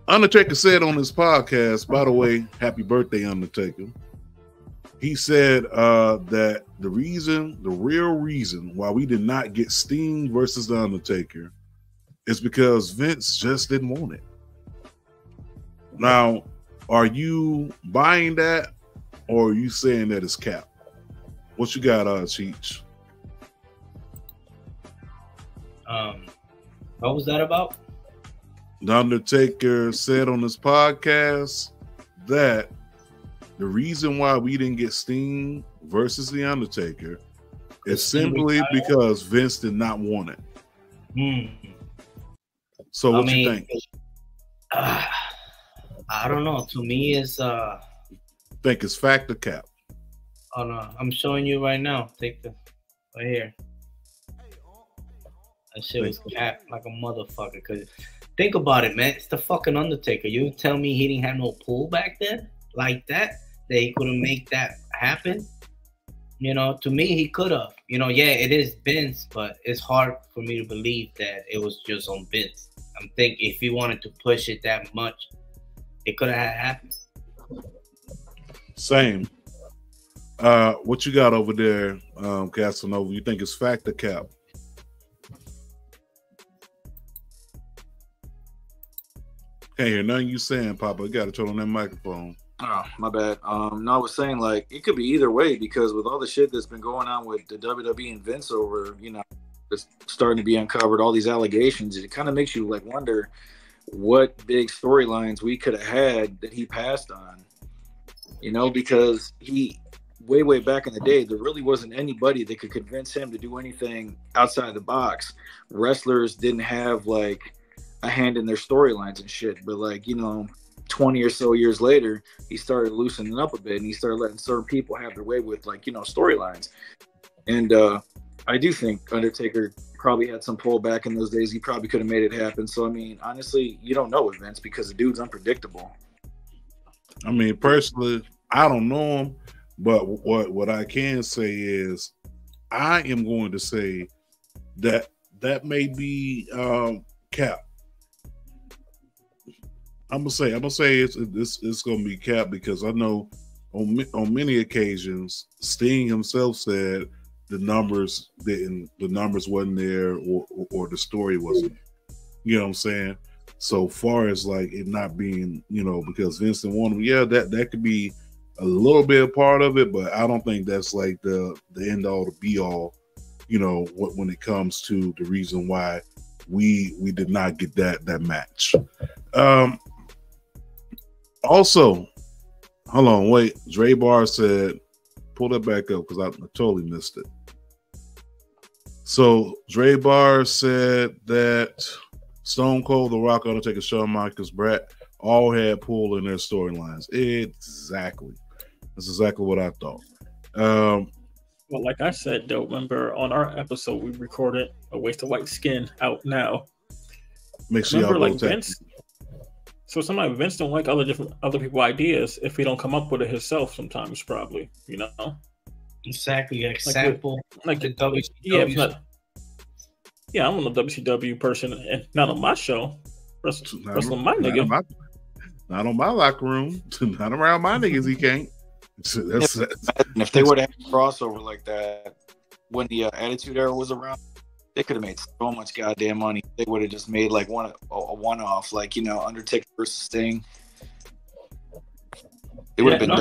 Undertaker said on his podcast, by the way, happy birthday, Undertaker. He said that the real reason why we did not get Sting versus the Undertaker is because Vince just didn't want it. Now, are you buying that, or are you saying that it's cap? What you got, Cheech? What was that about? The Undertaker said on his podcast that the reason why we didn't get Sting versus the Undertaker is simply because Vince did not want it. So what you think? I don't know. To me, it's think it's fact or cap? Oh no, I'm showing you right now. Take the right here. That shit was cap like a motherfucker. Cause think about it, man. It's the fucking Undertaker. You tell me he didn't have no pull back then like that he couldn't make that happen? You know, to me, he could have. You know, yeah, it is Vince, but it's hard for me to believe that it was just on Vince. I'm thinking if he wanted to push it that much, it could have happened. Same. What you got over there, Casanova? You think it's fact or cap? Can't hear nothing you saying, Papa. You got to turn on that microphone. Oh, my bad. No, I was saying like it could be either way because with all the shit that's been going on with the WWE and Vince over, you know, it's starting to be uncovered, all these allegations, it kind of makes you like wonder what big storylines we could have had that he passed on. You know, because he way back in the day, there really wasn't anybody that could convince him to do anything outside the box. Wrestlers didn't have like a hand in their storylines and shit, but like, you know, 20 or so years later, he started loosening up a bit and he started letting certain people have their way with like, you know, storylines. And I do think Undertaker probably had some pull back in those days. He probably could have made it happen. So, I mean, honestly, you don't know with Vince because the dude's unpredictable. I mean, personally, I don't know him, but what I can say is I am going to say that may be cap. I'm gonna say it's gonna be cap because I know on many occasions Sting himself said the numbers wasn't there or the story wasn't there. You know what I'm saying? So far as like it not being, you know, because Vince didn't want him, yeah, that could be a little bit a part of it, but I don't think that's like the end all, the be all, you know, when it comes to the reason why we did not get that match. Also, hold on, wait. Dre Bar said, pull that back up because I totally missed it. So Dre Bar said that Stone Cold, The Rock, Undertaker, Shawn Michaels, Bret all had pull in their storylines. Exactly. That's exactly what I thought. Well, like I said, though, remember on our episode we recorded A Waste of White Skin out now. Make sure remember, y'all like Vince. So sometimes Vince don't like other people ideas if he don't come up with it himself. Sometimes, probably, you know. Exactly. Example, like the WCW. Yeah, I'm a WCW person, and not on my show. Wrestling my nigga. Not on my locker room. Not around my niggas. He can't. If they would have had a crossover like that when the Attitude Era was around, they could have made so much goddamn money. They would have just made like a one-off, like, you know, Undertaker versus Sting. It would have been.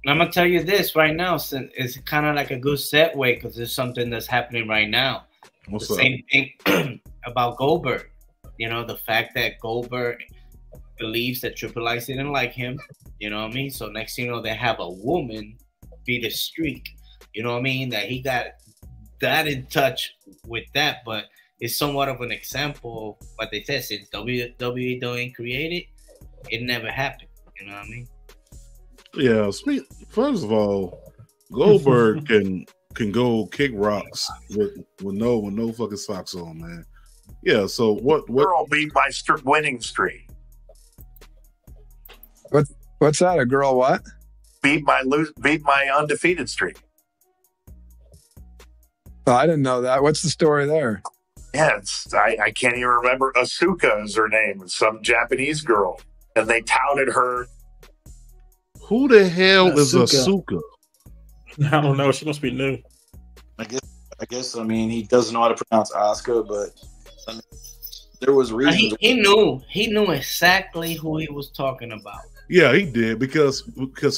I'm gonna tell you this right now, since it's kind of like a good segue because there's something that's happening right now. What's the up? Same thing about Goldberg. You know, the fact that Goldberg believes that Triple H didn't like him. You know what I mean? So next thing you know, they have a woman be the streak. You know what I mean? That he got that in touch with that, but it's somewhat of an example of what they said. Since WWE don't create it, it never happened. You know what I mean? Yeah, first of all, Goldberg can go kick rocks with no fucking socks on, man. Yeah, so what girl beat my winning streak? What's that? A girl what? Beat my undefeated streak. Oh, I didn't know that. What's the story there? Yeah, I can't even remember. Asuka is her name. Some Japanese girl. And they touted her. Who the hell is Asuka? I don't know. She must be new. I guess. I mean, he doesn't know how to pronounce Asuka, but I mean, there was reason. He knew exactly who he was talking about. Yeah, he did because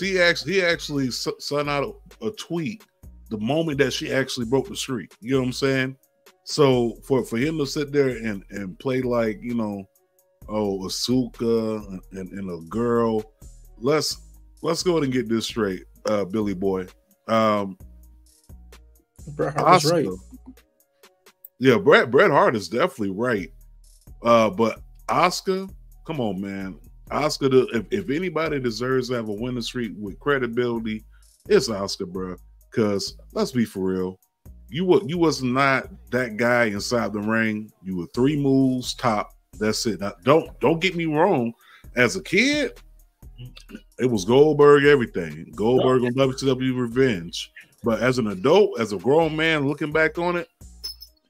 he actually sent out a tweet the moment that she actually broke the streak. You know what I'm saying? So for him to sit there and play like, you know, Asuka and a girl, let's go ahead and get this straight, Billy Boy. Bret Hart is right. Yeah, Bret Hart is definitely right. But Asuka, come on, man. Asuka, if anybody deserves to have a winning streak with credibility, it's Asuka, bro. Because let's be for real, you was not that guy inside the ring. You were 3 moves top. That's it. Now, don't get me wrong. As a kid, it was Goldberg everything. Goldberg on WCW Revenge. But as an adult, as a grown man looking back on it,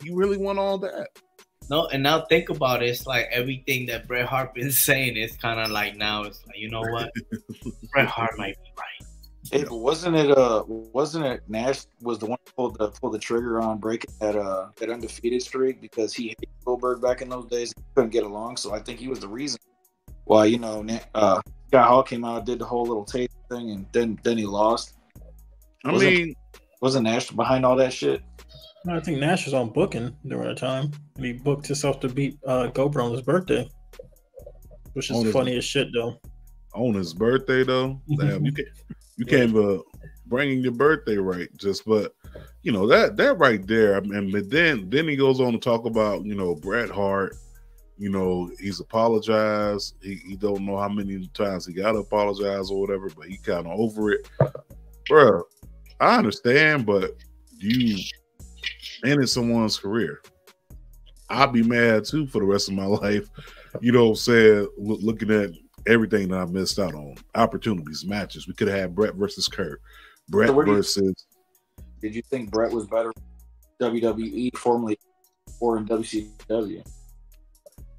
you really want all that. No, and now think about it. It's like everything that Bret Hart been saying is kind of like now it's like, you know what? Bret Hart might be right. Hey, but wasn't it Nash was the one who pulled the trigger on breaking that undefeated streak because he hated Goldberg back in those days. He couldn't get along, so I think he was the reason why, you know, Scott Hall came out, did the whole little tape thing, and then he lost. Wasn't Nash behind all that shit? No, I think Nash was on booking during the time, and he booked himself to beat Goldberg on his birthday, which is funny as shit, though. On his birthday, though, damn, you can't bringing your birthday right. But you know that right there. I mean, but then he goes on to talk about, you know, Bret Hart. You know, he's apologized. He don't know how many times he got to apologize or whatever, but he kind of over it, bro. I understand, but you ended someone's career. I'd be mad too for the rest of my life. You know what I'm saying? Looking at everything that I missed out on, opportunities, matches. We could have had Bret versus Kurt. Bret versus. Did you think Bret was better WWE formerly or in WCW?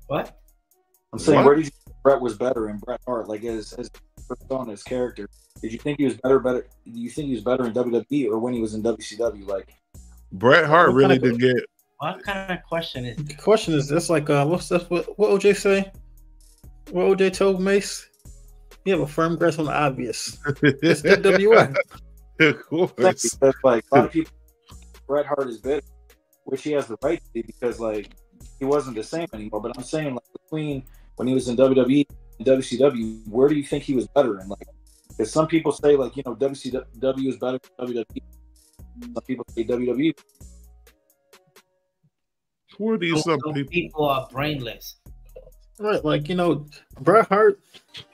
What? I'm saying, where did you think Bret was better in Bret Hart, like as persona, his character? Did you think he was better? Do you think he was better in WWE or when he was in WCW? Like Bret Hart really did get. What kind of question is? The question is this: like, what's that? What OJ say? What OJ told Mace? You have a firm grasp on the obvious. It's NWA. Of course. Because like a lot of people, Bret Hart is better, which he has the right to be because like he wasn't the same anymore. But I'm saying like between when he was in WWE and WCW, where do you think he was better in? Like, because some people say like, you know, WCW is better than WWE. Some people say WWE. Where do you some people are brainless? Right, like, you know, Bret Hart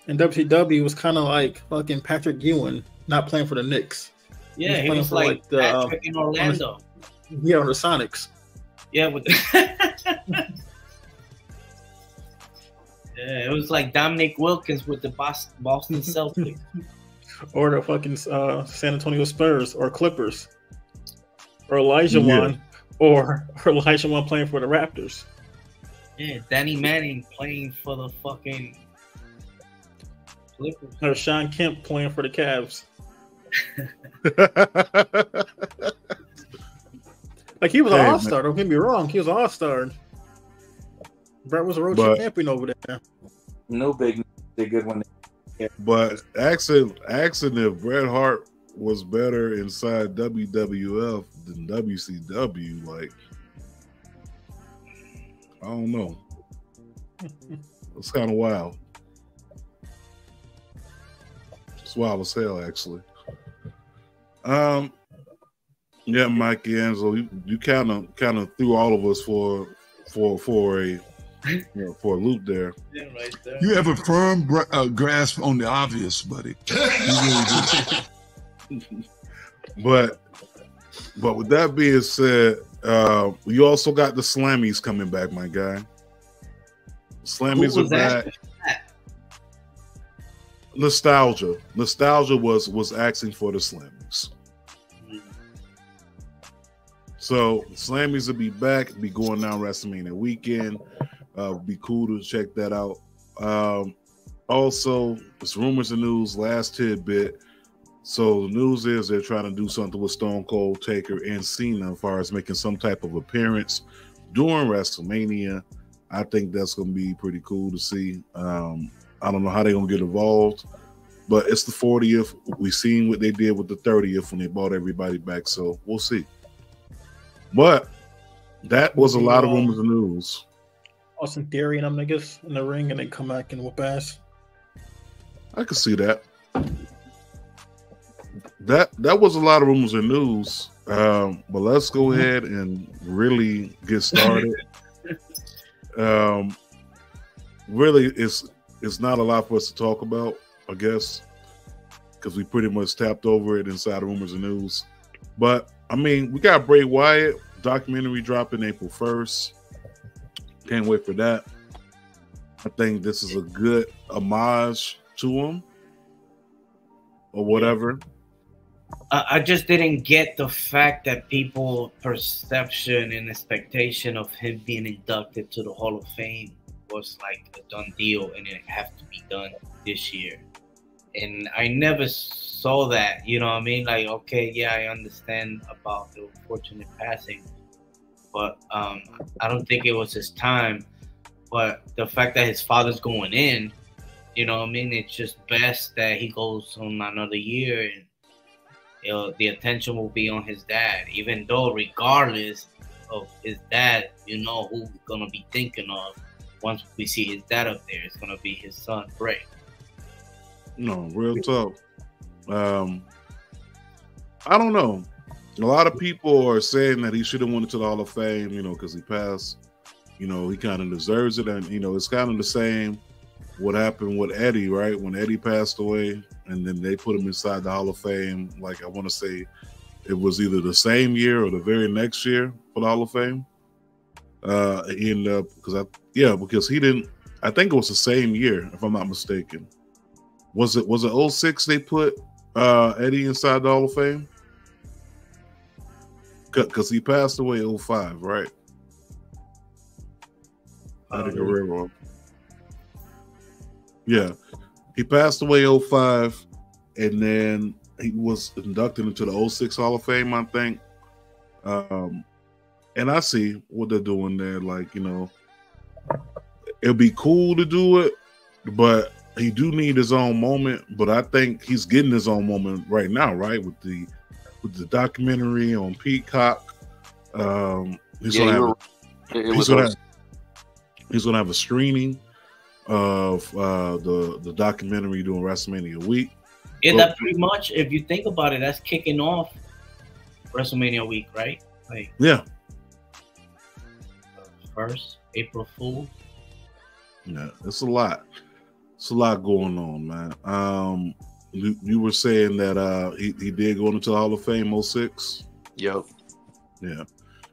in WCW was kind of like fucking Patrick Ewing not playing for the Knicks. Yeah, he was like Patrick in Orlando. On the Sonics. Yeah, with yeah, it was like Dominic Wilkins with the Boston Celtics. Or the fucking San Antonio Spurs or Clippers. Or Elijah Wan. Or Elijah Wan playing for the Raptors. Yeah, Danny Manning playing for the fucking Clippers. Or Sean Kemp playing for the Cavs. Like, he was an all-star, don't get me wrong. He was an all-star. Bret was a road champion over there. No big, they good one. But asking if Bret Hart was better inside WWF than WCW, like, I don't know. It's kind of wild. It's wild as hell, actually. Yeah, Mikey Angelo, you kind of threw all of us for for a loop there. Yeah, right there. You have a firm grasp on the obvious, buddy. You really do. But with that being said, you also got the Slammies coming back, my guy. Slammies are back. Nostalgia was asking for the Slammies. So Slammies will be back, be going down WrestleMania weekend. Be cool to check that out. Also, it's rumors and news, last tidbit. So the news is they're trying to do something with Stone Cold, Taker, and Cena as far as making some type of appearance during WrestleMania. I think that's going to be pretty cool to see. I don't know how they're going to get involved, but it's the 40th. We've seen what they did with the 30th when they brought everybody back, so we'll see. But that was a lot of rumors and news. Austin Theory and them niggas in the ring, and they come back and whoop ass. I can see that. That was a lot of rumors and news. But let's go ahead and really get started. Really, it's not a lot for us to talk about, I guess, because we pretty much tapped over it inside of rumors and news. But I mean, we got Bray Wyatt documentary dropping April 1st. Can't wait for that. I think this is a good homage to him or whatever. I just didn't get the fact that people perception and expectation of him being inducted to the Hall of Fame was like a done deal and it have to be done this year. And I never saw that, you know what I mean? Like, okay, yeah, I understand about the unfortunate passing, but I don't think it was his time. But the fact that his father's going in, you know what I mean? It's just best that he goes on another year and the attention will be on his dad, even though regardless of his dad, you know who we're going to be thinking of once we see his dad up there. It's going to be his son, Bray. No, real tough. I don't know. A lot of people are saying that he should have went to the Hall of Fame, you know, because he passed. You know, he kind of deserves it. And, you know, it's kind of the same what happened with Eddie, right? When Eddie passed away and then they put him inside the Hall of Fame. Like, I want to say it was either the same year or the very next year for the Hall of Fame. He ended up, because he didn't, I think it was the same year, if I'm not mistaken. Was it 06 they put Eddie inside the Hall of Fame? Because he passed away 05, right? Eddie Guerrero. Yeah. He passed away 05, and then he was inducted into the 06 Hall of Fame, I think. And I see what they're doing there. Like, you know, it'd be cool to do it, but he do need his own moment. But I think he's getting his own moment right now, right? With the documentary on Peacock. He's gonna have a screening of the documentary during WrestleMania week. Yeah, that pretty much, if you think about it, that's kicking off WrestleMania week, right? Like, yeah. First April Fool. Yeah, it's a lot. It's a lot going on, man. You were saying that he did go into the Hall of Fame 06. Yep. Yeah.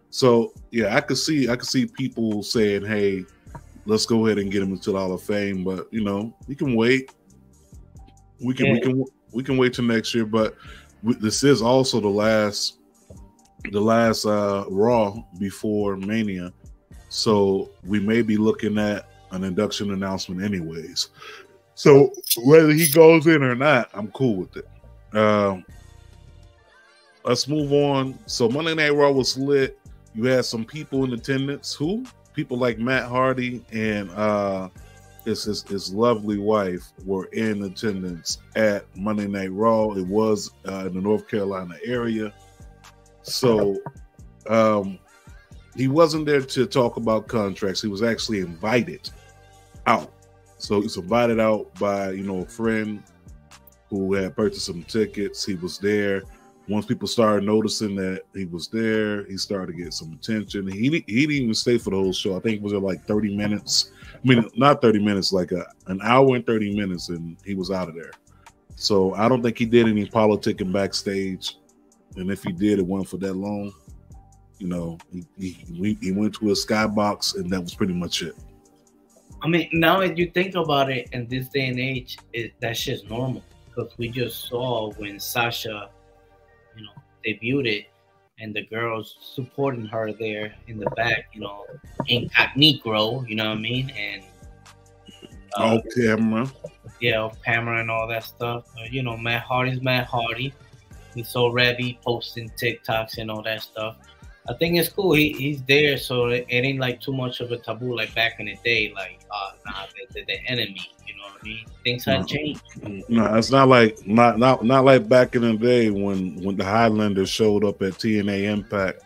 So yeah, I could see people saying, "Hey, let's go ahead and get him into the Hall of Fame," but you know, we can wait. We can wait till next year. But this is also the last Raw before Mania, so we may be looking at an induction announcement anyways. So whether he goes in or not, I'm cool with it. Let's move on. So Monday Night Raw was lit. You had some people in attendance. People like Matt Hardy and his lovely wife were in attendance at Monday Night Raw. It was in the North Carolina area. So he wasn't there to talk about contracts. He was actually invited out. So he's invited out by, you know, a friend who had purchased some tickets. He was there. once people started noticing that he was there, he started to get some attention. He didn't even stay for the whole show. I think it was like 30 minutes. I mean, not 30 minutes, like an hour and 30 minutes, and he was out of there. So I don't think he did any politicking backstage. And if he did, it wasn't for that long. You know, he went to a skybox, and that was pretty much it. I mean, now if you think about it, in this day and age, that shit's normal. Because we just saw when Sasha, you know, debuted it, and the girls supporting her there in the back, you know, incognito, you know what I mean? And camera. Yeah, camera and all that stuff. You know, Matt Hardy's Matt Hardy. We saw Rebby posting TikToks and all that stuff. I think it's cool. He's there, so it ain't like too much of a taboo like back in the day. Like, nah, the enemy. You know what I mean? Things have changed. No, it's not like not like back in the day when the Highlanders showed up at TNA Impact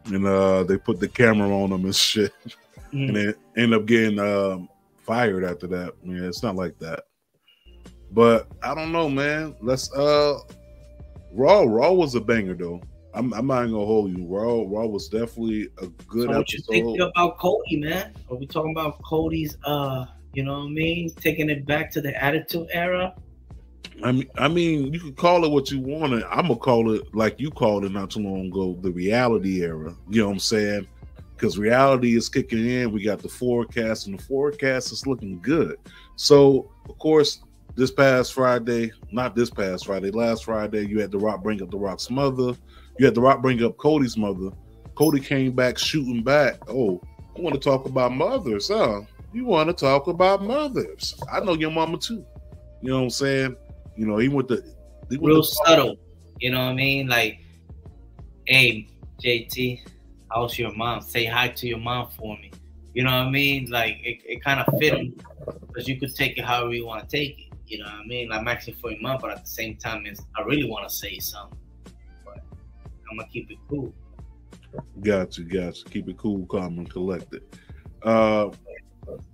and they put the camera on them and shit, and they end up getting fired after that. Yeah, it's not like that. But I don't know, man. Let's Raw was a banger though. I'm not gonna hold you. Raw was definitely a good episode. What you think about Cody, man? Are we talking about Cody's you know what I mean, taking it back to the Attitude Era? I mean, you can call it what you want. I'm gonna call it like you called it not too long ago, the reality era. You know what I'm saying? Because reality is kicking in. We got the forecast, and the forecast is looking good. So, of course, last Friday, you had The Rock bring up The Rock's mother. You had The Rock bring up Cody's mother. Cody came back shooting back. Oh, I want to talk about mothers, huh? You want to talk about mothers? I know your mama too. You know what I'm saying? You know, he went real subtle. You know what I mean? Like, hey, JT, how's your mom? Say hi to your mom for me. You know what I mean? Like, it kind of fit him because you could take it however you want to take it. You know what I mean? I'm asking for your mom, but at the same time, I really want to say something. But I'm going to keep it cool. Got you. Keep it cool, calm, and collected.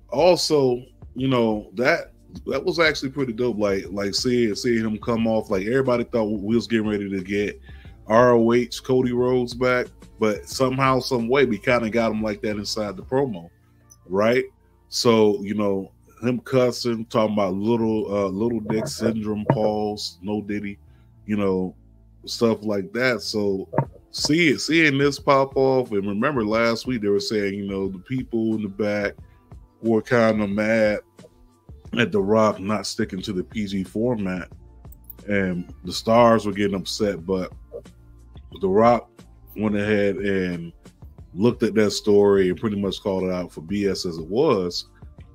Also, you know, that was actually pretty dope. Like seeing him come off, like everybody thought we was getting ready to get ROH Cody Rhodes back, but somehow, some way, we kind of got him like that inside the promo, right? So, you know, him cussing, talking about little dick syndrome, pause, no diddy, you know, stuff like that. So seeing this pop off, and remember last week they were saying, you know, the people in the back were kind of mad at The Rock not sticking to the PG format, and the stars were getting upset, but The Rock went ahead and looked at that story and pretty much called it out for BS as it was.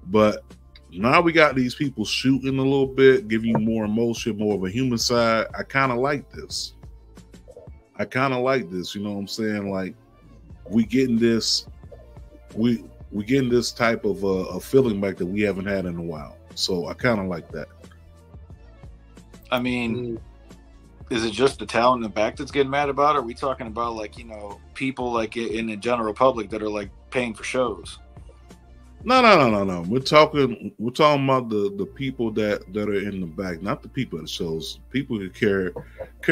But now we got these people shooting a little bit, giving you more emotion, more of a human side. I kind of like this. You know what I'm saying? Like, we getting this type of a feeling back that we haven't had in a while. So I kind of like that. I mean, is it just the talent in the back that's getting mad about it? Or are we talking about, like, you know, people like in the general public that are like paying for shows? No. We're talking about the people that are in the back, not the people at the shows. People who care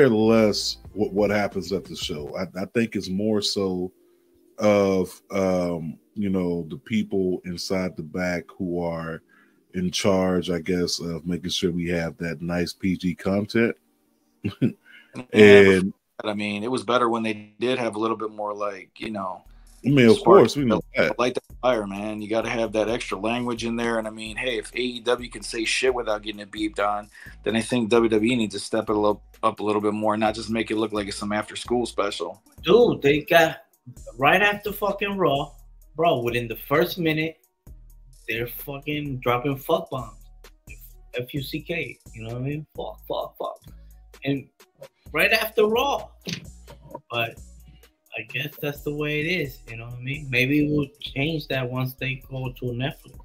less what happens at the show. I think it's more so of you know, the people inside the back who are in charge, I guess, of making sure we have that nice PG content. And I mean, it was better when they did have a little bit more, like, you know. I mean, of course, we know that. Light that fire, man. You got to have that extra language in there. And I mean, hey, if AEW can say shit without getting it beeped on, then I think WWE needs to step it up a little bit more, and not just make it look like it's some after school special. Dude, they got right after fucking Raw, bro. Within the first minute, they're fucking dropping fuck bombs, F-U-C-K. You know what I mean? Fuck, and right after Raw, but I guess that's the way it is, you know what I mean? Maybe we'll change that once they go to Netflix.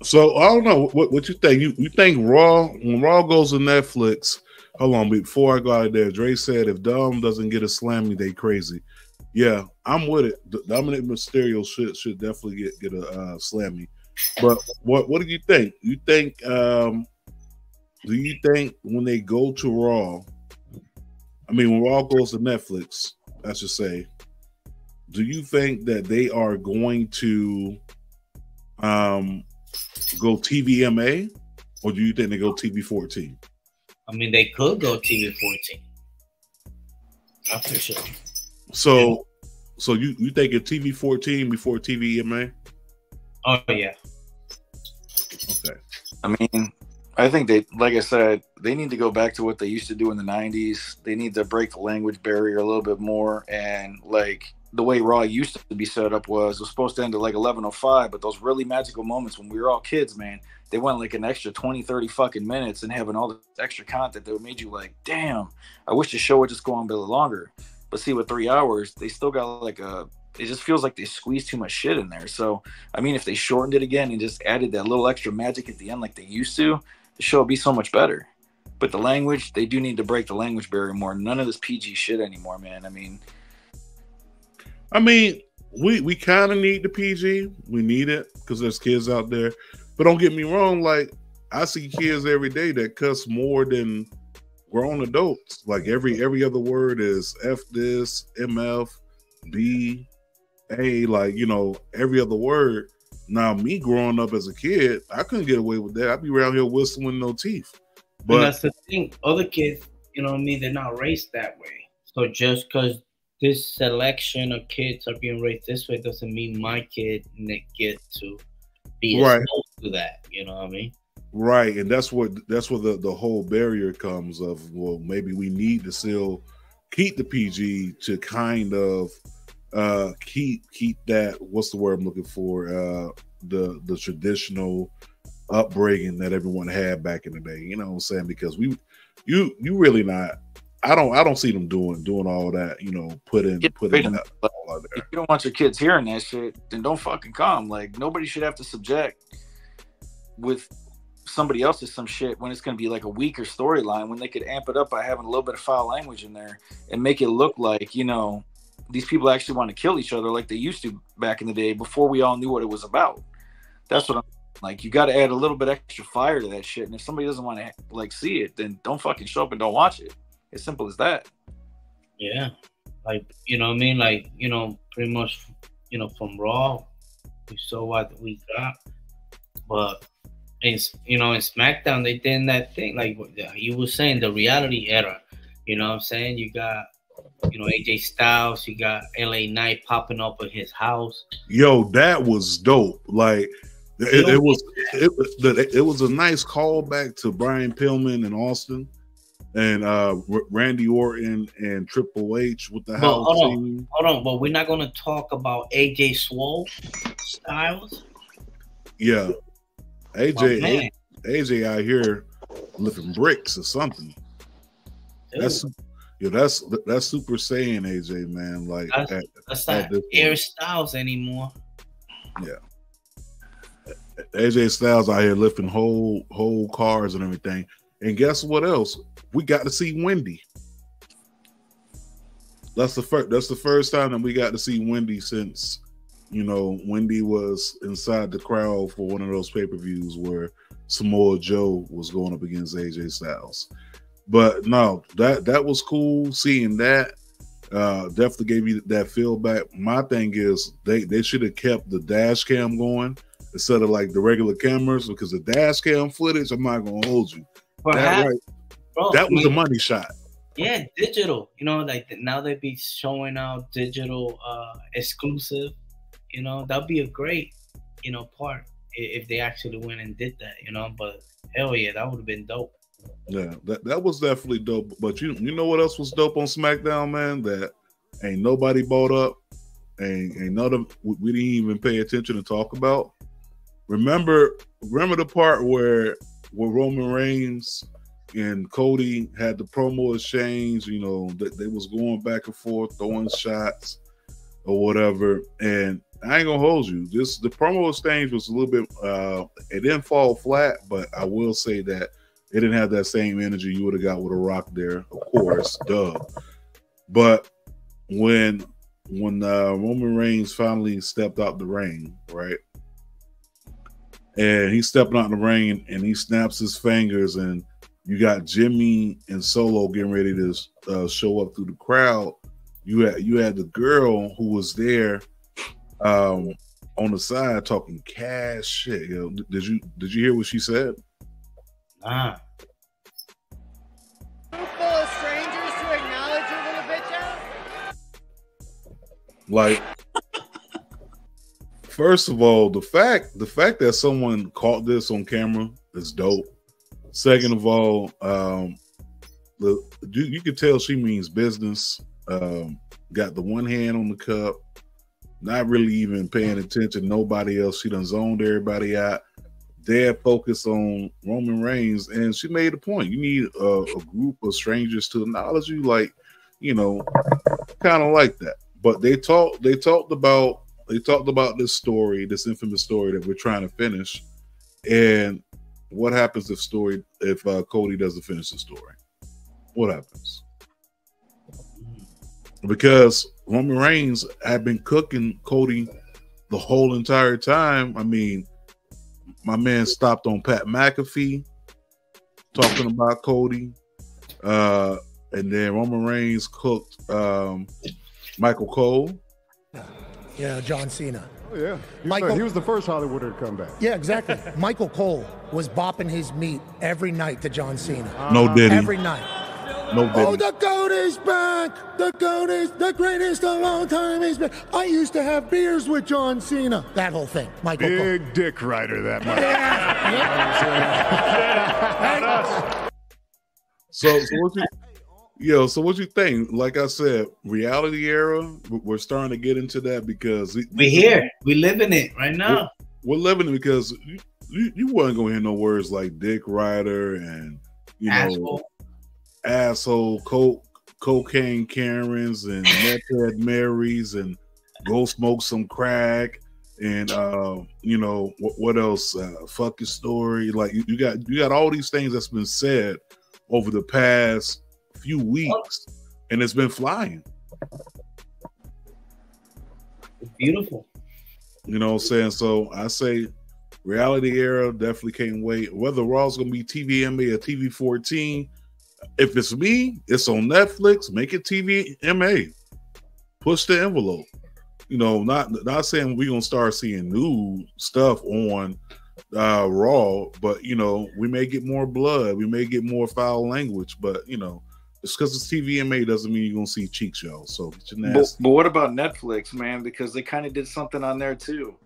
So I don't know what you think. You think when Raw goes to Netflix? Hold on, before I go out there, Dre said if Dom doesn't get a slammy, they crazy. Yeah, I'm with it. Dominic Mysterio should definitely get a slammy. But what do you think? Do you think when they go to Raw, I mean, when Raw goes to Netflix, I should say, do you think that they are going to go TVMA, or do you think they go TV 14? I mean, they could go TV 14. That's for sure. So, you think it's TV 14 before TVMA? Oh yeah. Okay. I mean, I think they, like I said, they need to go back to what they used to do in the 90s. They need to break the language barrier a little bit more. And like the way Raw used to be set up was supposed to end at like 11:05, but those really magical moments when we were all kids, man, they went like an extra 20, 30 fucking minutes and having all this extra content that made you like, damn, I wish the show would just go on a bit longer. But see, with 3 hours, they still got like it just feels like they squeezed too much shit in there. So, I mean, if they shortened it again and just added that little extra magic at the end like they used to, the show would be so much better. But the language, they do need to break the language barrier more. None of this PG shit anymore, man. I mean, we kind of need the PG. We need it because there's kids out there. But don't get me wrong, like I see kids every day that cuss more than grown adults. Like every other word is F this, MF, B, A, like, you know, every other word. Now, me growing up as a kid, I couldn't get away with that. I'd be around here whistling no teeth. But and that's the thing. Other kids, you know what I mean, they're not raised that way. So just because this selection of kids are being raised this way doesn't mean my kid get to be exposed to that. You know what I mean? Right, and that's where the whole barrier comes of, well, maybe we need to still keep the PG to kind of keep that, what's the word I'm looking for, the traditional upbringing that everyone had back in the day. You know what I'm saying? Because you really not, I don't see them doing all that, you know, putting that all out there. If you don't want your kids hearing that shit, then don't fucking come. Like, nobody should have to subject with somebody else to some shit when it's going to be like a weaker storyline, when they could amp it up by having a little bit of foul language in there and make it look like, you know, these people actually want to kill each other like they used to back in the day before we all knew what it was about. That's what I'm like. You got to add a little bit extra fire to that shit. And if somebody doesn't want to like see it, then don't fucking show up and don't watch it. As simple as that. Yeah. Like, you know what I mean? Like, you know, pretty much, you know, from Raw, we saw what we got. But, in SmackDown, they did that thing. Like you were saying, the reality era. You know what I'm saying? You got, you know, AJ Styles, you got LA Knight popping up at his house. Yo, that was dope. Like it was a nice callback to Brian Pillman and Austin and Randy Orton and Triple H with the house team. Hold on, but we're not gonna talk about AJ Swole Styles. Yeah. AJ out here lifting bricks or something. Dude. That's Super Saiyan AJ, man. Like that's not Air Styles anymore. Yeah, AJ Styles out here lifting whole cars and everything. And guess what else? We got to see Wendy. That's the first time that we got to see Wendy since, you know, Wendy was inside the crowd for one of those pay-per-views where Samoa Joe was going up against AJ Styles. But no, that was cool seeing that. Definitely gave you that feel back. My thing is they should have kept the dash cam going instead of like the regular cameras, because the dash cam footage, I'm not gonna hold you. That was a money shot. Yeah, digital. You know, like now they be showing out digital exclusive. You know, that'd be a great, you know, part if they actually went and did that, you know. But hell yeah, that would have been dope. Yeah, that was definitely dope. But you know what else was dope on SmackDown, man? That ain't nobody bought up, ain't none of we didn't even pay attention to talk about. Remember the part where Roman Reigns and Cody had the promo exchange. You know, they was going back and forth, throwing shots or whatever, and I ain't gonna hold you. The promo exchange was a little bit. It didn't fall flat, but I will say that it didn't have that same energy you would have got with a Rock there, of course, duh. But when Roman Reigns finally stepped out the ring, right, and he's stepping out in the ring and he snaps his fingers and You got Jimmy and Solo getting ready to show up through the crowd. You had the girl who was there on the side talking cash shit. You know, did you hear what she said? Ah. Full of strangers to acknowledge your little bitch out? Like, first of all, the fact that someone caught this on camera is dope. Second of all, you can tell she means business. Got the one hand on the cup, not really even paying attention to nobody else. She done zoned everybody out. Dead focus on Roman Reigns, and she made a point. You need a group of strangers to acknowledge you, like, you know, kind of like that. But they talked about this story, this infamous story that we're trying to finish, and what happens if Cody doesn't finish the story? What happens? Because Roman Reigns had been cooking Cody the whole entire time. I mean, my man stopped on Pat McAfee talking about Cody, and then Roman Reigns cooked Michael Cole. Yeah, John Cena. Oh, yeah. He was the first Hollywooder to come back. Yeah, exactly. Michael Cole was bopping his meat every night to John Cena. No diddy. Every night. No diddy. Oh, the GOAT is back. The GOAT is the greatest of all time. He's back. I used to have beers with John Cena. That whole thing. Michael Cole. Big dick rider, that much. So what you think? Like I said, reality era, we're starting to get into that because we're here. We live in it right now. We're living it because you wasn't gonna hear no words like dick rider and asshole, cocaine Karens and meth head Marys and go smoke some crack and what else? Fuck your story. Like you got all these things that's been said over the past few weeks, and it's been flying. It's beautiful. You know what I'm saying? So I say reality era, definitely can't wait. Whether Raw's gonna be TVMA or TV 14, if it's me, it's on Netflix. Make it TVMA. Push the envelope. You know, not saying we're gonna start seeing new stuff on Raw, but you know, we may get more blood, we may get more foul language, but you know, just because it's TVMA doesn't mean you're gonna see cheeks, y'all. So but what about Netflix, man? Because they kind of did something on there too.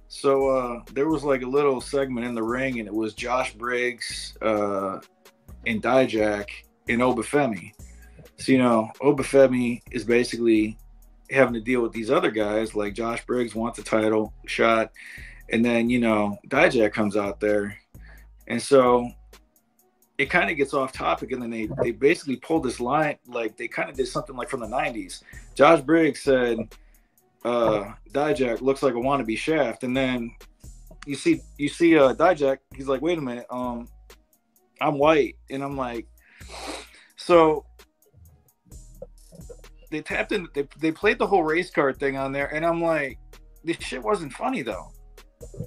So there was like a little segment in the ring, and it was Josh Briggs and Dijak and Obafemi. So you know, Obafemi is basically having to deal with these other guys. Like Josh Briggs wants a title shot, and then you know Dijak comes out there, and so it kind of gets off topic, and then they basically pulled this line, like they kind of did something like from the 90s. Josh Briggs said, Dijak looks like a wannabe Shaft, and then you see Dijak, he's like, wait a minute, I'm white, and I'm like, so they tapped in, they played the whole race card thing on there, and I'm like, this shit wasn't funny though.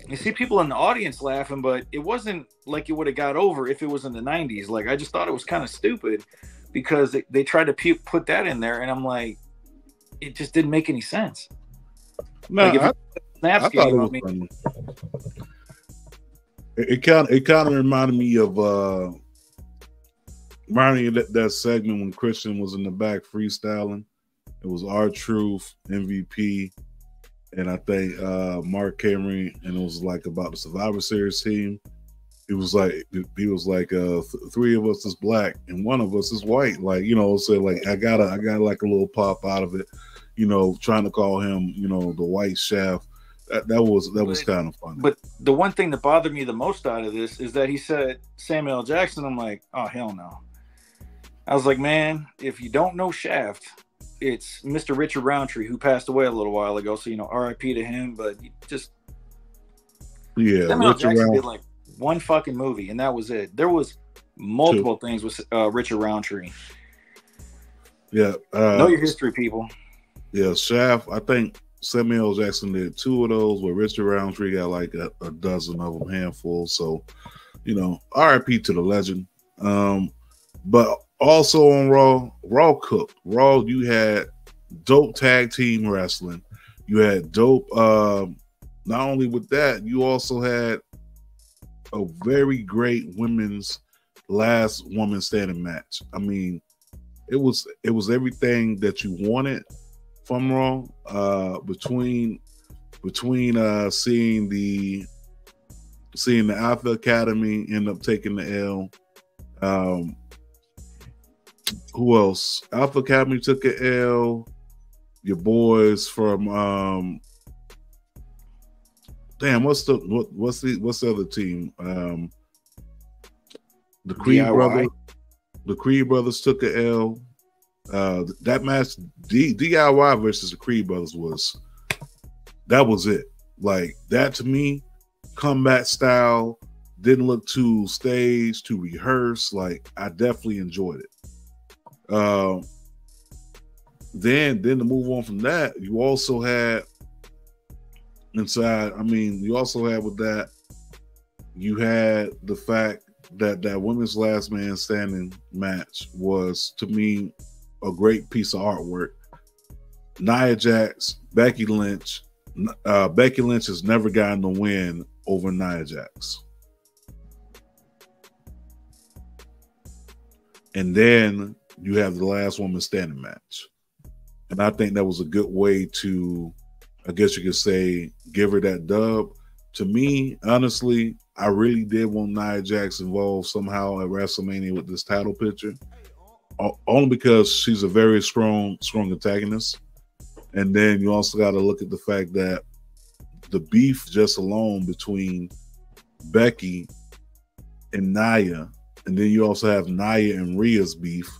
You see people in the audience laughing, but it wasn't like it would have got over if it was in the 90s. Like, I just thought it was kind of stupid because they tried to put that in there, and I'm like, it just didn't make any sense. No, like I thought it was funny. It kind of reminded me of that segment when Christian was in the back freestyling. It was R-Truth, MVP, and I think Mark Henry, and it was like about the Survivor Series team. He was like, three of us is black and one of us is white. Like, you know, so like I got like a little pop out of it, you know, trying to call him, you know, the white Shaft. That was kind of funny. But the one thing that bothered me the most out of this is that he said Samuel L. Jackson. I'm like, oh hell no. I was like, man, if you don't know Shaft, it's Mr. Richard Roundtree, who passed away a little while ago. So, you know, R.I.P. to him. But just Samuel L. Jackson did like one fucking movie, and that was it. There was multiple things with Richard Roundtree. Yeah, know your history, people. Yeah, Shaft. I think Samuel L. Jackson did 2 of those, where Richard Roundtree got like a dozen of them, handful. So, you know, R.I.P. to the legend. But also on Raw cooked. Raw, you had dope tag team wrestling. You had dope. Not only with that, you also had a very great women's last woman standing match. I mean, it was everything that you wanted from Raw. Between seeing the Alpha Academy end up taking the L. Who else? Alpha Academy took an L. Your boys from what's the other team? The Creed DIY. brothers. The Creed brothers took an L. That match, DIY versus the Creed brothers was it. Like that to me, combat style, didn't look too staged, too rehearsed. Like I definitely enjoyed it. Then to move on from that, you also had inside. I mean, you also had with that, you had the fact that women's last man standing match was, to me, a great piece of artwork. Nia Jax, Becky Lynch. Becky Lynch has never gotten the win over Nia Jax. And then you have the last woman standing match. And I think that was a good way to, I guess you could say, give her that dub. To me, honestly, I really did want Nia Jax involved somehow at WrestleMania with this title picture. Only because she's a very strong antagonist. And then you also got to look at the fact that the beef just alone between Becky and Nia, and then you also have Nia and Rhea's beef.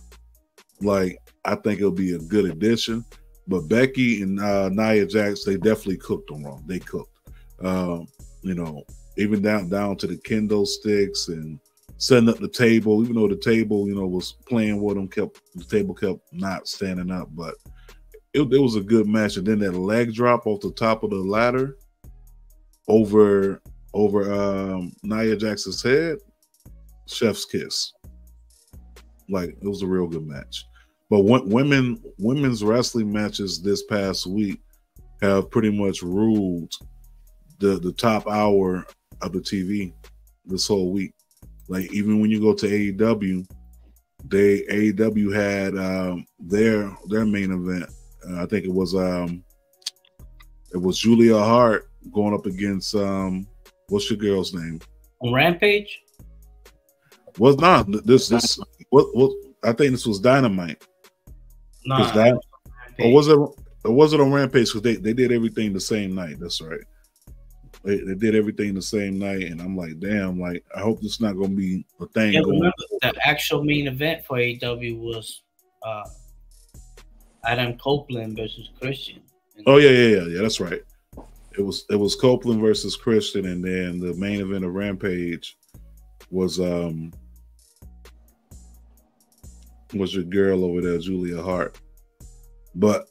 Like, I think it'll be a good addition. But Becky and Nia Jax, they definitely cooked them wrong. They cooked. You know, even down to the kendo sticks and setting up the table, even though the table, you know, was playing with them, the table kept not standing up. But it was a good match. And then that leg drop off the top of the ladder over Nia Jax's head, chef's kiss. Like, it was a real good match. But women's wrestling matches this past week have pretty much ruled the top hour of the TV this whole week. Like, even when you go to AEW, AEW had their main event. I think it was Julia Hart going up against what's your girl's name? On Rampage? Was not this what I think this was Dynamite. No, or was it on Rampage? Because they did everything the same night. That's right. They did everything the same night, and I'm like, damn, like, I hope this is not going to be a thing. Yeah, going remember, the actual main event for AEW was Adam Copeland versus Christian. Oh yeah, that's right. It was Copeland versus Christian, and then the main event of Rampage was your girl over there, Julia Hart. But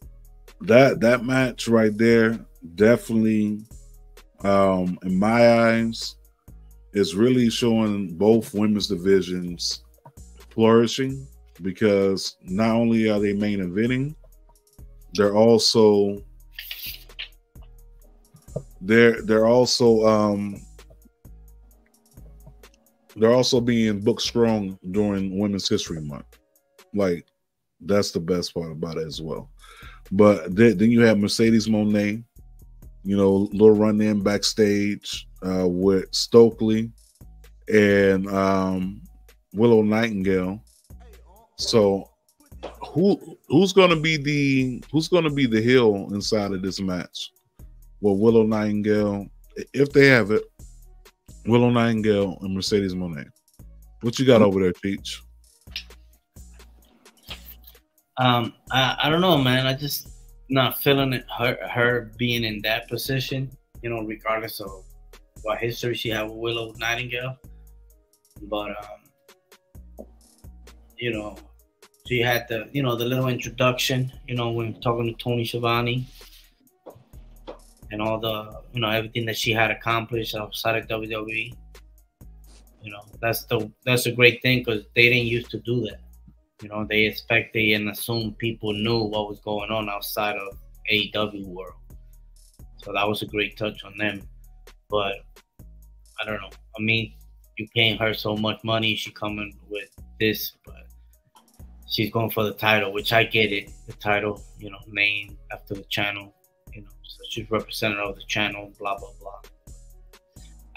that match right there definitely, in my eyes, is really showing both women's divisions flourishing, because not only are they main eventing, they're also being booked strong during Women's History Month. Like, that's the best part about it as well. But then you have Mercedes Moné, you know, little run in backstage with Stokely and Willow Nightingale. So who's gonna be the heel inside of this match? Well, Willow Nightingale, if they have it, Willow Nightingale and Mercedes Moné. What you got over there, Peach? I don't know, man. I just not feeling it. Her being in that position, you know, regardless of what history she had with Willow Nightingale. But you know, she had the little introduction, you know, when talking to Tony Schiavone and all the, you know, everything that she had accomplished outside of WWE. You know, that's a great thing because they didn't used to do that. You know, they expected and assumed people knew what was going on outside of AEW world. So that was a great touch on them. But I don't know. I mean, you paying her so much money, she coming with this, but she's going for the title, which I get it. The title, you know, named after the channel, you know, so she's representative of the channel, blah, blah, blah.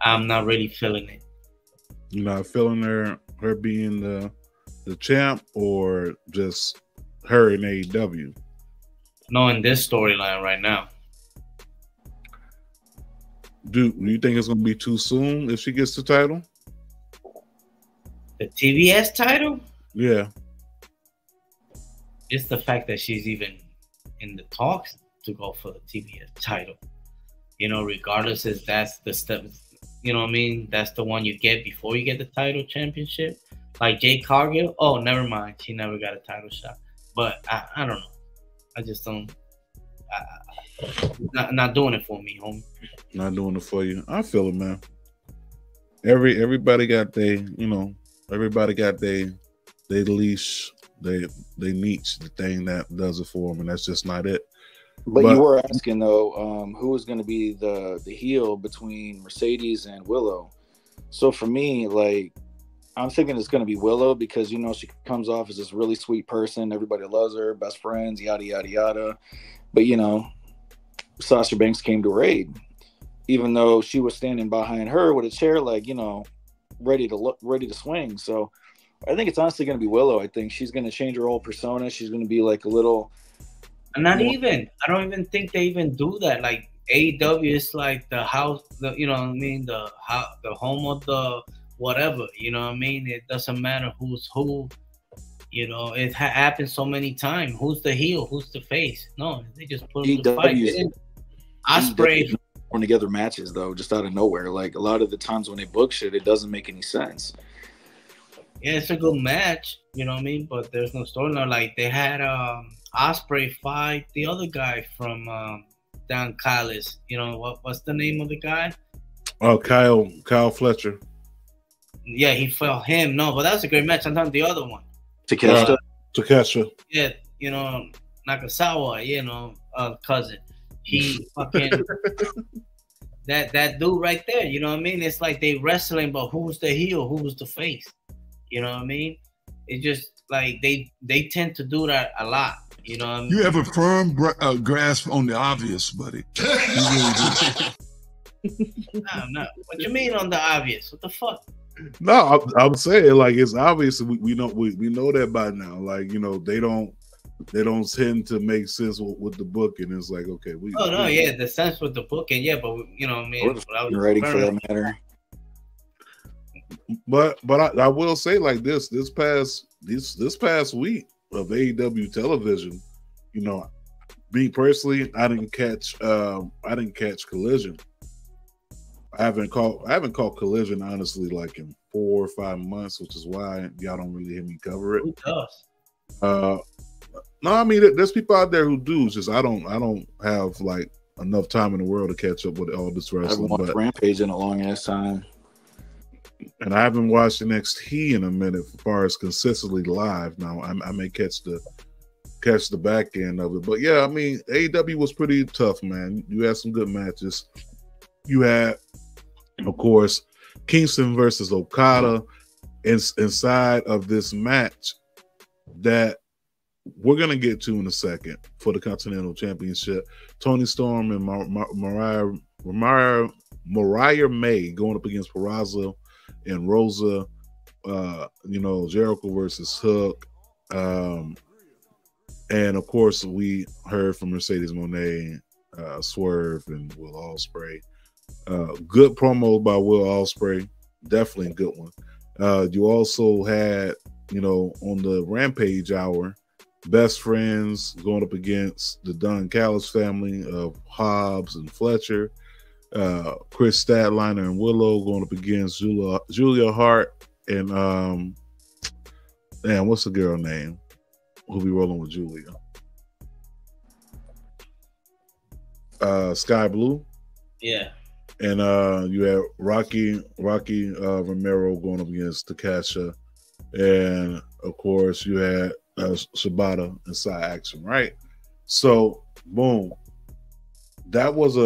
I'm not really feeling it. You're not feeling her being the champ, or just her in AEW? No, in this storyline right now. Do you think it's going to be too soon if she gets the title? The TBS title? Yeah. It's the fact that she's even in the talks to go for the TBS title. You know, regardless if that's the step, you know what I mean? That's the one you get before you get the title championship. Like Jade Cargill, oh, never mind. She never got a title shot. But I don't know. I just don't. Not doing it for me, homie. Not doing it for you. I feel it, man. Everybody got everybody got their leash, they niche, the thing that does it for them, and that's just not it. But you were asking though, who is going to be the heel between Mercedes and Willow? So for me, like, I'm thinking it's going to be Willow because, you know, she comes off as this really sweet person. Everybody loves her, best friends, yada, yada, yada. But, you know, Sasha Banks came to her aid, even though she was standing behind her with a chair, like, you know, ready to swing. So I think it's honestly going to be Willow. I think she's going to change her whole persona. She's going to be like a little. Not even. I don't even think they even do that. Like AEW is like the house, you know what I mean? The home of the whatever, you know what I mean? It doesn't matter who's who. You know, it happens so many times. Who's the heel? Who's the face? No, they just put them to fight. Ospreay putting together matches though, just out of nowhere. Like a lot of the times when they book shit, it doesn't make any sense. Yeah, it's a good match, you know what I mean? But there's no storyline. Like they had Ospreay fight the other guy from Don Callis. You know what's the name of the guy? Oh, Kyle Fletcher. Yeah, he fought him. No, but that was a great match. I'm talking the other one. Takeshita. Yeah, you know, Nakasawa, you know, cousin. He fucking that dude right there, you know what I mean? It's like they wrestling, but who's the heel, who's the face? You know what I mean? It just like they tend to do that a lot. You know what I mean? You have a firm grasp on the obvious, buddy. You really do. No. What you mean on the obvious? What the fuck? No, I'm saying like it's obvious. We know that by now. Like, you know, they don't tend to make sense with the booking. It's like, okay, yeah, the sense with the booking, yeah, but you know what I mean? Ready for that matter. But I will say like this past week of AEW television, you know, me personally, I didn't catch Collision. I haven't caught Collision honestly like in 4 or 5 months, which is why y'all don't really hear me cover it. Who does? No, I mean there's people out there who do. It's just I don't have like enough time in the world to catch up with all this wrestling. I haven't watched Rampage in a long ass time. And I haven't watched NXT in a minute as far as consistently live. Now I may catch the back end of it. But yeah, I mean AEW was pretty tough, man. You had some good matches. You had, of course, Kingston versus Okada inside of this match that we're going to get to in a second for the Continental Championship. Toni Storm and Mariah May going up against Peraza and Rosa. You know, Jericho versus Hook. And, of course, we heard from Mercedes Moné, Swerve, and Will Ospreay. Good promo by Will Ospreay. Definitely a good one. You also had, you know, on the Rampage hour, Best Friends going up against the Don Callis family of Hobbs and Fletcher. Chris Statlander and Willow going up against Julia Hart and what's the girl name who'll be rolling with Julia? Yeah. Sky Blue. Yeah. And you had Rocky Romero going up against Takasha, and of course you had Shibata and Sai Action, right? So boom, that was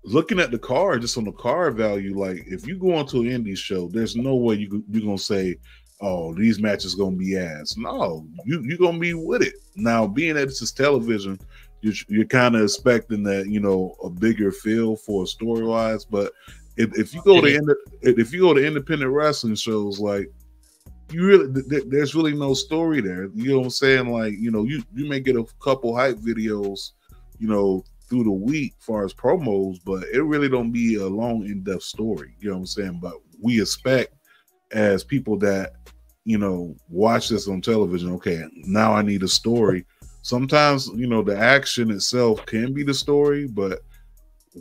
looking at the card, just on the card value. Like if you go onto an indie show, there's no way you're gonna say, "Oh, these matches gonna be ass." No, you're gonna be with it. Now, being that this is television, you're kind of expecting that, you know, a bigger feel for story wise. But if you go to independent wrestling shows, like there's really no story there. You know what I'm saying? Like, you know, you may get a couple hype videos, you know, through the week as far as promos, but it really don't be a long in-depth story. You know what I'm saying? But we expect, as people that, you know, watch this on television, okay, now I need a story. Sometimes, you know, the action itself can be the story, but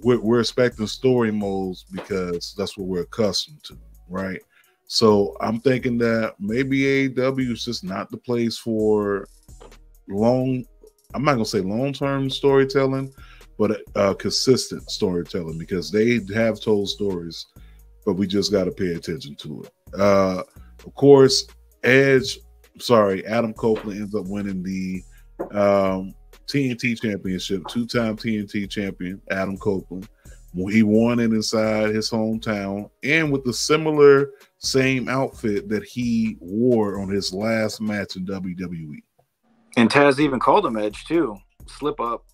we're expecting story modes because that's what we're accustomed to, right? So I'm thinking that maybe AEW is just not the place for I'm not gonna say long-term storytelling, but consistent storytelling, because they have told stories, but we just got to pay attention to it. Of course, Adam Copeland ends up winning the TNT championship. 2-time TNT champion Adam Copeland. He won it inside his hometown and with the same outfit that he wore on his last match in WWE. And Taz even called him Edge too. Slip up.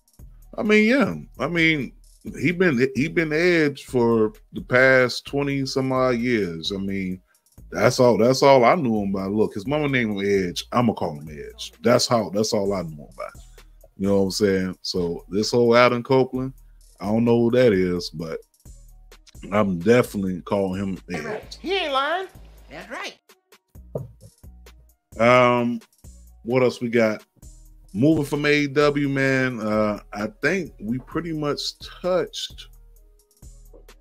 I mean, yeah. I mean, he been Edge for the past 20 some odd years. I mean, that's all I knew him by. Look, his mama named him Edge. I'm gonna call him Edge. That's all I knew him by. You know what I'm saying? So this whole Adam Copeland, I don't know who that is, but I'm definitely calling him Edge. He ain't lying. That's right. What else we got? Moving from AEW, man, I think we pretty much touched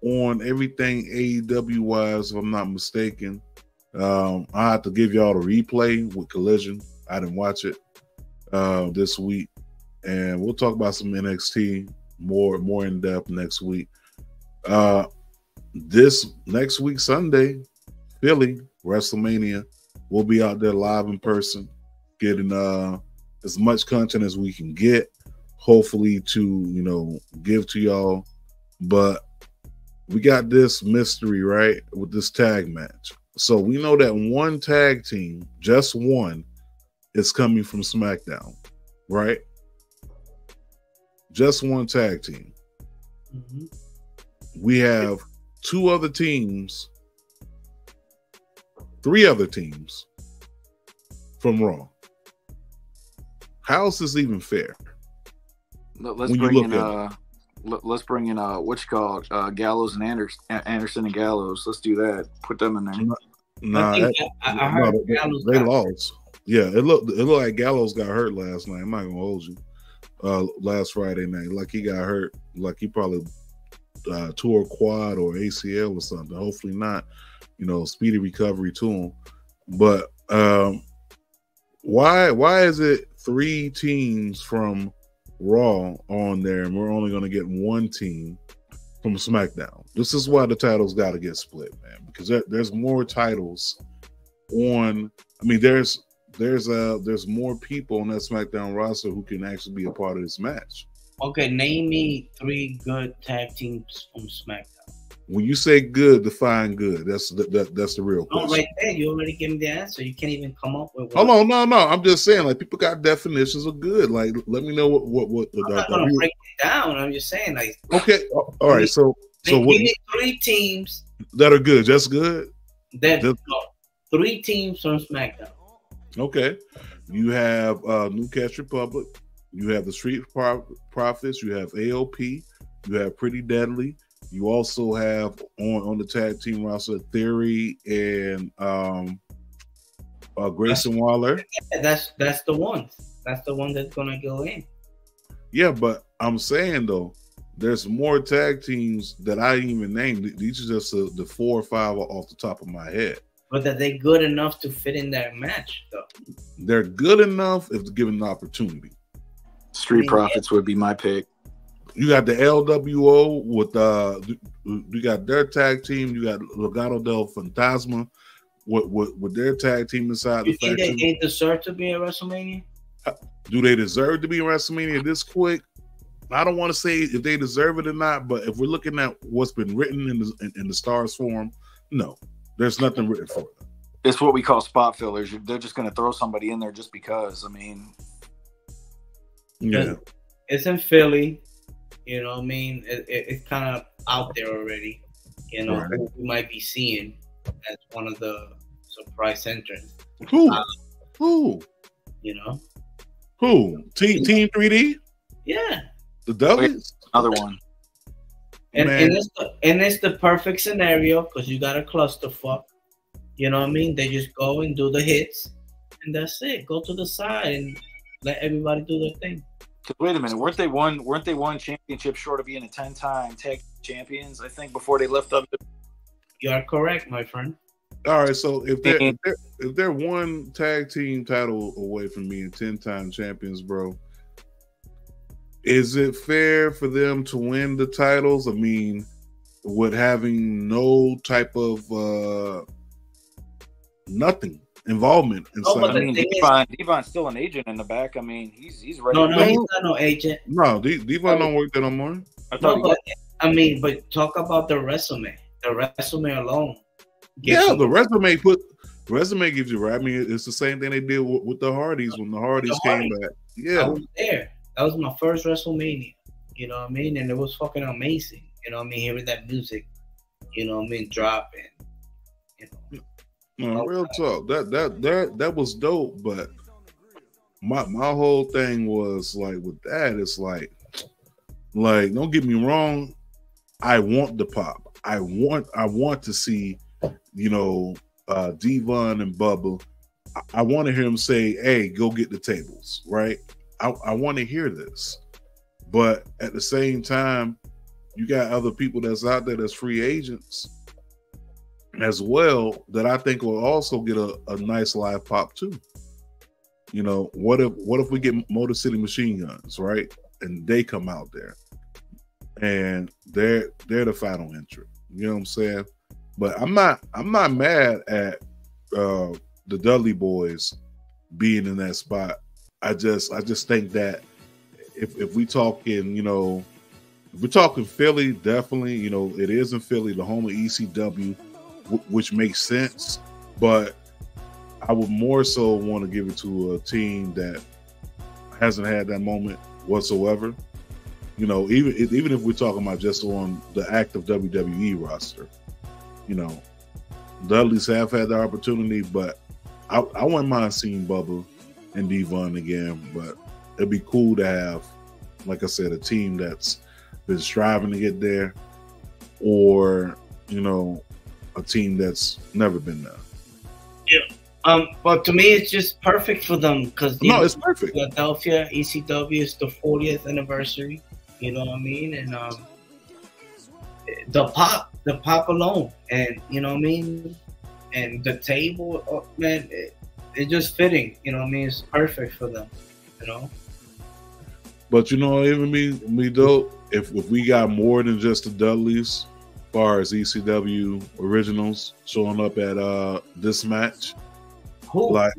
on everything AEW wise, if I'm not mistaken. I have to give y'all the replay with Collision. I didn't watch it this week, and we'll talk about some NXT more in depth next week. This next week, Sunday, Philly, Wrestlemania. We'll be out there live in person, getting as much content as we can get, hopefully to, you know, give to y'all. But we got this mystery, right, with this tag match. So we know that one tag team, just one, is coming from SmackDown, right? Just one tag team. Mm-hmm. We have three other teams from Raw. How is this even fair? Let's bring in what you call Gallows and Anderson and Gallows. Let's do that. Put them in there. I heard they lost. Yeah, it looked like Gallows got hurt last night. I'm not gonna hold you. Last Friday night, like he got hurt, like he probably tore a quad or ACL or something. Hopefully not. You know, speedy recovery to him. But why is it 3 teams from Raw on there and we're only going to get one team from SmackDown? This is why the titles got to get split, man, because there's more titles on. I mean, there's more people on that SmackDown roster who can actually be a part of this match. Okay, name me 3 good tag teams from SmackDown. When you say good, define good. That's the real question. Oh, right there, you already gave me the answer. You can't even come up with one. Hold on, no. I'm just saying, like, people got definitions of good. Like, let me know what I'm not gonna break it down. I'm just saying, like, okay, all right. So give me 3 teams that are good. Just good. No, 3 teams from SmackDown. Okay, you have New Catch Republic. You have the Street Profits. You have AOP. You have Pretty Deadly. You also have on the tag team roster Theory and Grayson Waller. That's the one. That's the one that's gonna go in. Yeah, but I'm saying though, there's more tag teams that I didn't even name. These are just the 4 or 5 off the top of my head. But are they good enough to fit in that match, though? They're good enough if given the opportunity. Street Profits would be my pick. You got the LWO with you got their tag team. You got Legado del Fantasma with their tag team inside You the think faction. they deserve to be at WrestleMania? Do they deserve to be in WrestleMania this quick? I don't want to say if they deserve it or not, but if we're looking at what's been written in the Stars forum, no, there's nothing written for it. It's what we call spot fillers. They're just going to throw somebody in there just because. I mean, yeah, it's in Philly. You know what I mean? It's kind of out there already. You know, right. who we might be seeing as one of the surprise entrants. Who? You know? Who? Team 3D? Yeah. The Dudleys? Another one. And it's the perfect scenario because you got a clusterfuck. You know what I mean? They just go and do the hits, and that's it. Go to the side and let everybody do their thing. Wait a minute, weren't they one championship short of being a 10-time tag champions? I think before they left up. You are correct, my friend. All right, so if they're one tag team title away from being 10-time champions, bro, is it fair for them to win the titles? I mean, with having no type of nothing involvement inside. I mean, Devon's still an agent in the back. I mean, he's ready. No, he's not no agent. No, Devon don't work there no more. But talk about the resume. The resume alone. The resume gives you right. I mean, it's the same thing they did with the Hardys when the Hardys came back. Yeah, I was there. That was my first WrestleMania. You know what I mean? And it was fucking amazing. You know what I mean? Hearing that music, you know what I mean, dropping. No, real talk. That was dope, but my whole thing was like with that, it's like don't get me wrong, I want the pop. I want to see, Devon and Bubba. I want to hear him say, "Hey, go get the tables," right? I want to hear this, but at the same time, you got other people that's out there that's free agents as well that I think will also get a nice live pop too. What if we get Motor City Machine Guns, right? And they come out there and they're the final entrant. You know what I'm saying? But I'm not mad at the Dudley Boys being in that spot. I just think that if we talking, if we're talking Philly, definitely, it is in Philly, the home of ECW, which makes sense, but I would more so want to give it to a team that hasn't had that moment whatsoever. Even if we're talking about just on the active WWE roster, Dudleys have had the opportunity, but I wouldn't mind seeing Bubba and Devon again. But it'd be cool to have, like I said, a team that's been striving to get there, or a team that's never been there. Yeah. But to me, it's just perfect for them because it's perfect. Philadelphia ECW is the 40th anniversary. You know what I mean? And the pop alone, and you know what I mean, and the table, man, it's just fitting. You know what I mean? It's perfect for them. But even me though, if we got more than just the Dudleys, as far as ECW originals showing up at this match, like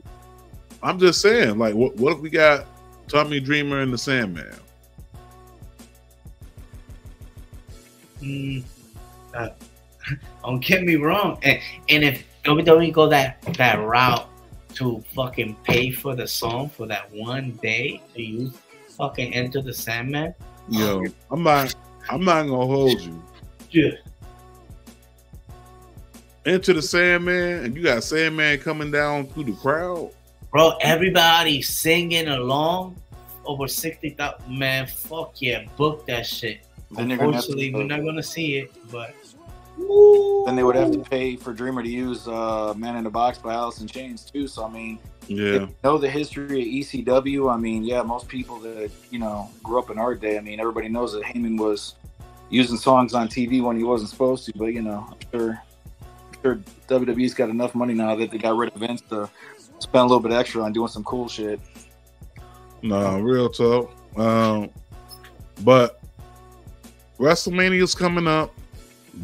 I'm just saying, like what if we got Tommy Dreamer and the Sandman? Don't get me wrong, and if WWE go that route to fucking pay for the song for that one day to use fucking Enter the Sandman, I'm not gonna hold you. Yeah. Enter the Sandman, and you got Sandman coming down through the crowd, bro. Everybody singing along, over 60,000. Man, fuck yeah, book that shit. Unfortunately, we're not gonna see it, but then they would have to pay for Dreamer to use "Man in the Box" by Alice in Chains too. So I mean, if you know the history of ECW, I mean, most people that grew up in our day, I mean, everybody knows that Heyman was using songs on TV when he wasn't supposed to. But I'm sure WWE's got enough money now that they got rid of Vince to spend a little bit extra on doing some cool shit. No, real talk. But WrestleMania's coming up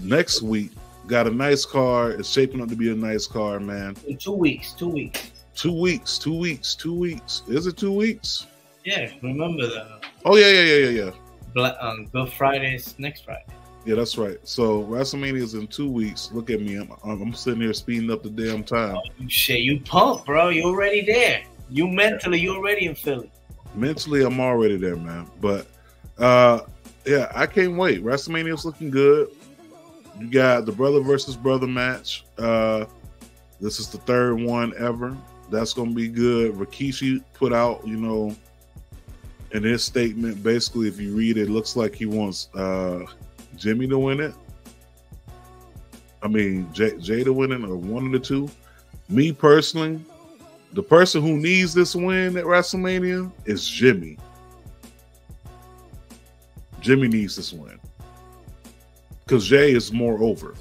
next week. Got a nice card. It's shaping up to be a nice card, man. In 2 weeks. 2 weeks. 2 weeks. 2 weeks. 2 weeks. Is it 2 weeks? Yeah, remember the. Oh yeah. Good Friday's next Friday. Yeah, that's right. So WrestleMania is in 2 weeks. Look at me. I'm sitting here speeding up the damn time. Oh, shit, you pumped, bro. You already there. You already in Philly. Mentally, I'm already there, man. But yeah, I can't wait. WrestleMania's looking good. You got the brother versus brother match. This is the third one ever. That's gonna be good. Rikishi put out, in his statement, basically, if you read it, it looks like he wants Jimmy to win it. I mean, Jay to win it, or one of the two. Me personally, the person who needs this win at WrestleMania is Jimmy. Jimmy needs this win because Jay is more over.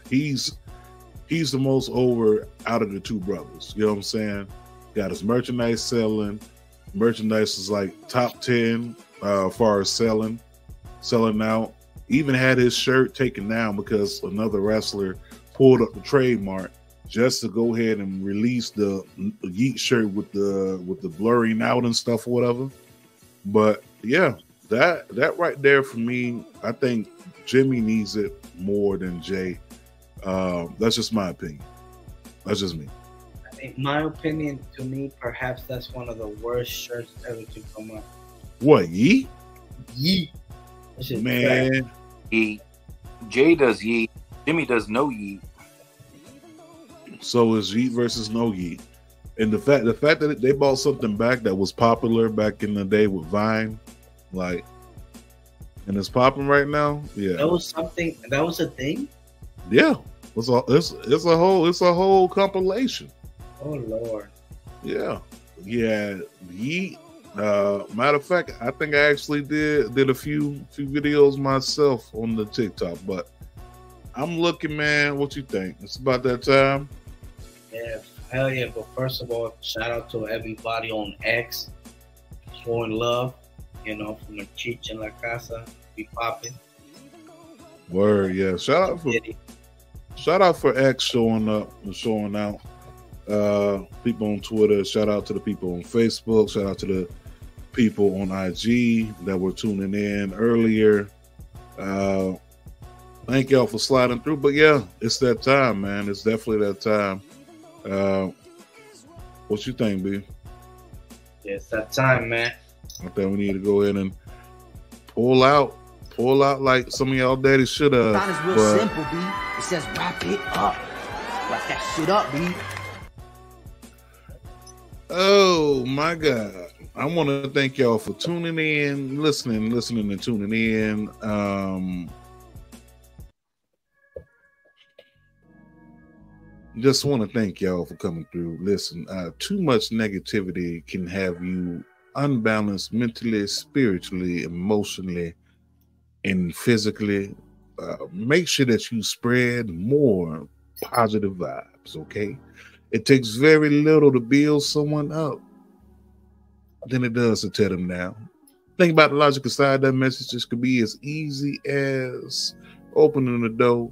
He's the most over out of the two brothers. You know what I'm saying? Got his merchandise selling. Merchandise is like top 10 as far as selling out. Even had his shirt taken down because another wrestler pulled up the trademark just to go ahead and release the Yeet shirt with the blurring out and stuff or whatever. But yeah, that right there for me, I think Jimmy needs it more than Jay. That's just my opinion. That's just me. In my opinion, to me, perhaps that's one of the worst shirts ever to come out. What, Yeet? Yeet. Man. Yeet. Jay does Yeet. Jimmy does no Yeet. So it's Yeet versus no Yeet. And the fact that they brought something back that was popular back in the day with Vine, like, and it's popping right now. Yeah. That was a thing? Yeah. It's a whole compilation. Oh Lord. Yeah. Yeah. Yeet. Matter of fact, I think I actually did a few videos myself on the TikTok, but I'm looking, man. What you think? It's about that time. Yeah, hell yeah. But first of all, shout out to everybody on X showing love, from the Chich in La Casa. Be popping. Word, yeah. Shout out for X showing up and showing out. People on Twitter. Shout out to the people on Facebook. Shout out to the people on IG that were tuning in earlier. Thank y'all for sliding through. But yeah, it's that time, man. It's definitely that time. What you think, B? Yeah, it's that time, man. I think we need to go ahead and pull out like some of y'all daddies should have. Thought it's real simple, B. It says wrap it up. Wrap that shit up, B. Oh my God. I want to thank y'all for tuning in, listening and tuning in. Just want to thank y'all for coming through. Listen, too much negativity can have you unbalanced mentally, spiritually, emotionally, and physically. Make sure that you spread more positive vibes, okay? It takes very little to build someone up than it does to tear them down. Think about the logic aside, that message just could be as easy as opening the door,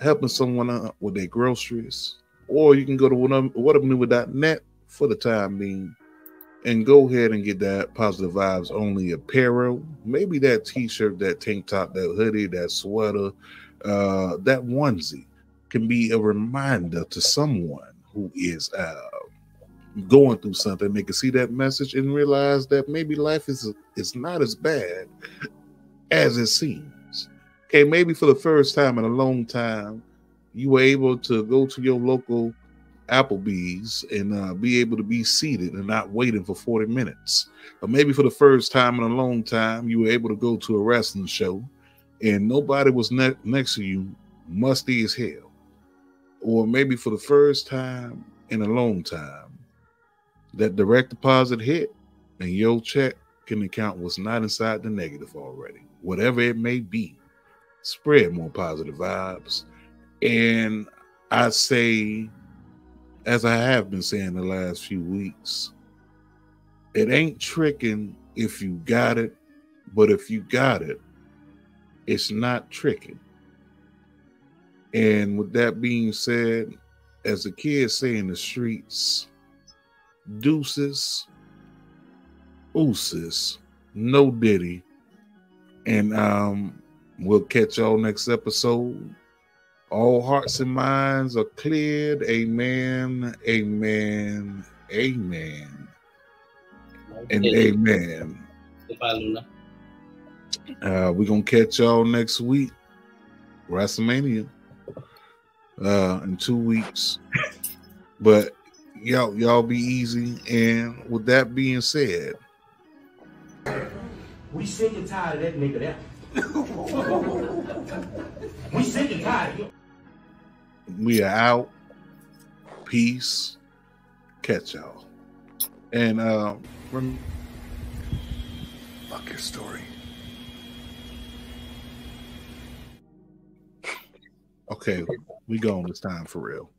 helping someone out with their groceries, or you can go to whatevernewer.net for the time being and go ahead and get that positive vibes only apparel. Maybe that t-shirt, that tank top, that hoodie, that sweater, that onesie can be a reminder to someone who is going through something. They can see that message and realize that maybe life is not as bad as it seems. Okay, maybe for the first time in a long time, you were able to go to your local Applebee's and be able to be seated and not waiting for 40 minutes. Or maybe for the first time in a long time, you were able to go to a wrestling show and nobody was next to you, musty as hell. Or maybe for the first time in a long time, that direct deposit hit and your checking account was not inside the negative already. Whatever it may be, spread more positive vibes. And I say, as I have been saying the last few weeks, it ain't tricking if you got it But if you got it, it's not tricking. And with that being said, as the kids say in the streets, deuces, ooses, no diddy. And we'll catch y'all next episode. All hearts and minds are cleared. Amen, amen, amen, and amen. Goodbye, Luna. We're going to catch y'all next week. Wrestlemania. In 2 weeks. But y'all be easy. And with that being said, we sick and tired of that nigga there. We sick and tired of him. We are out. Peace. Catch y'all. And fuck your story. Okay, we going this time for real.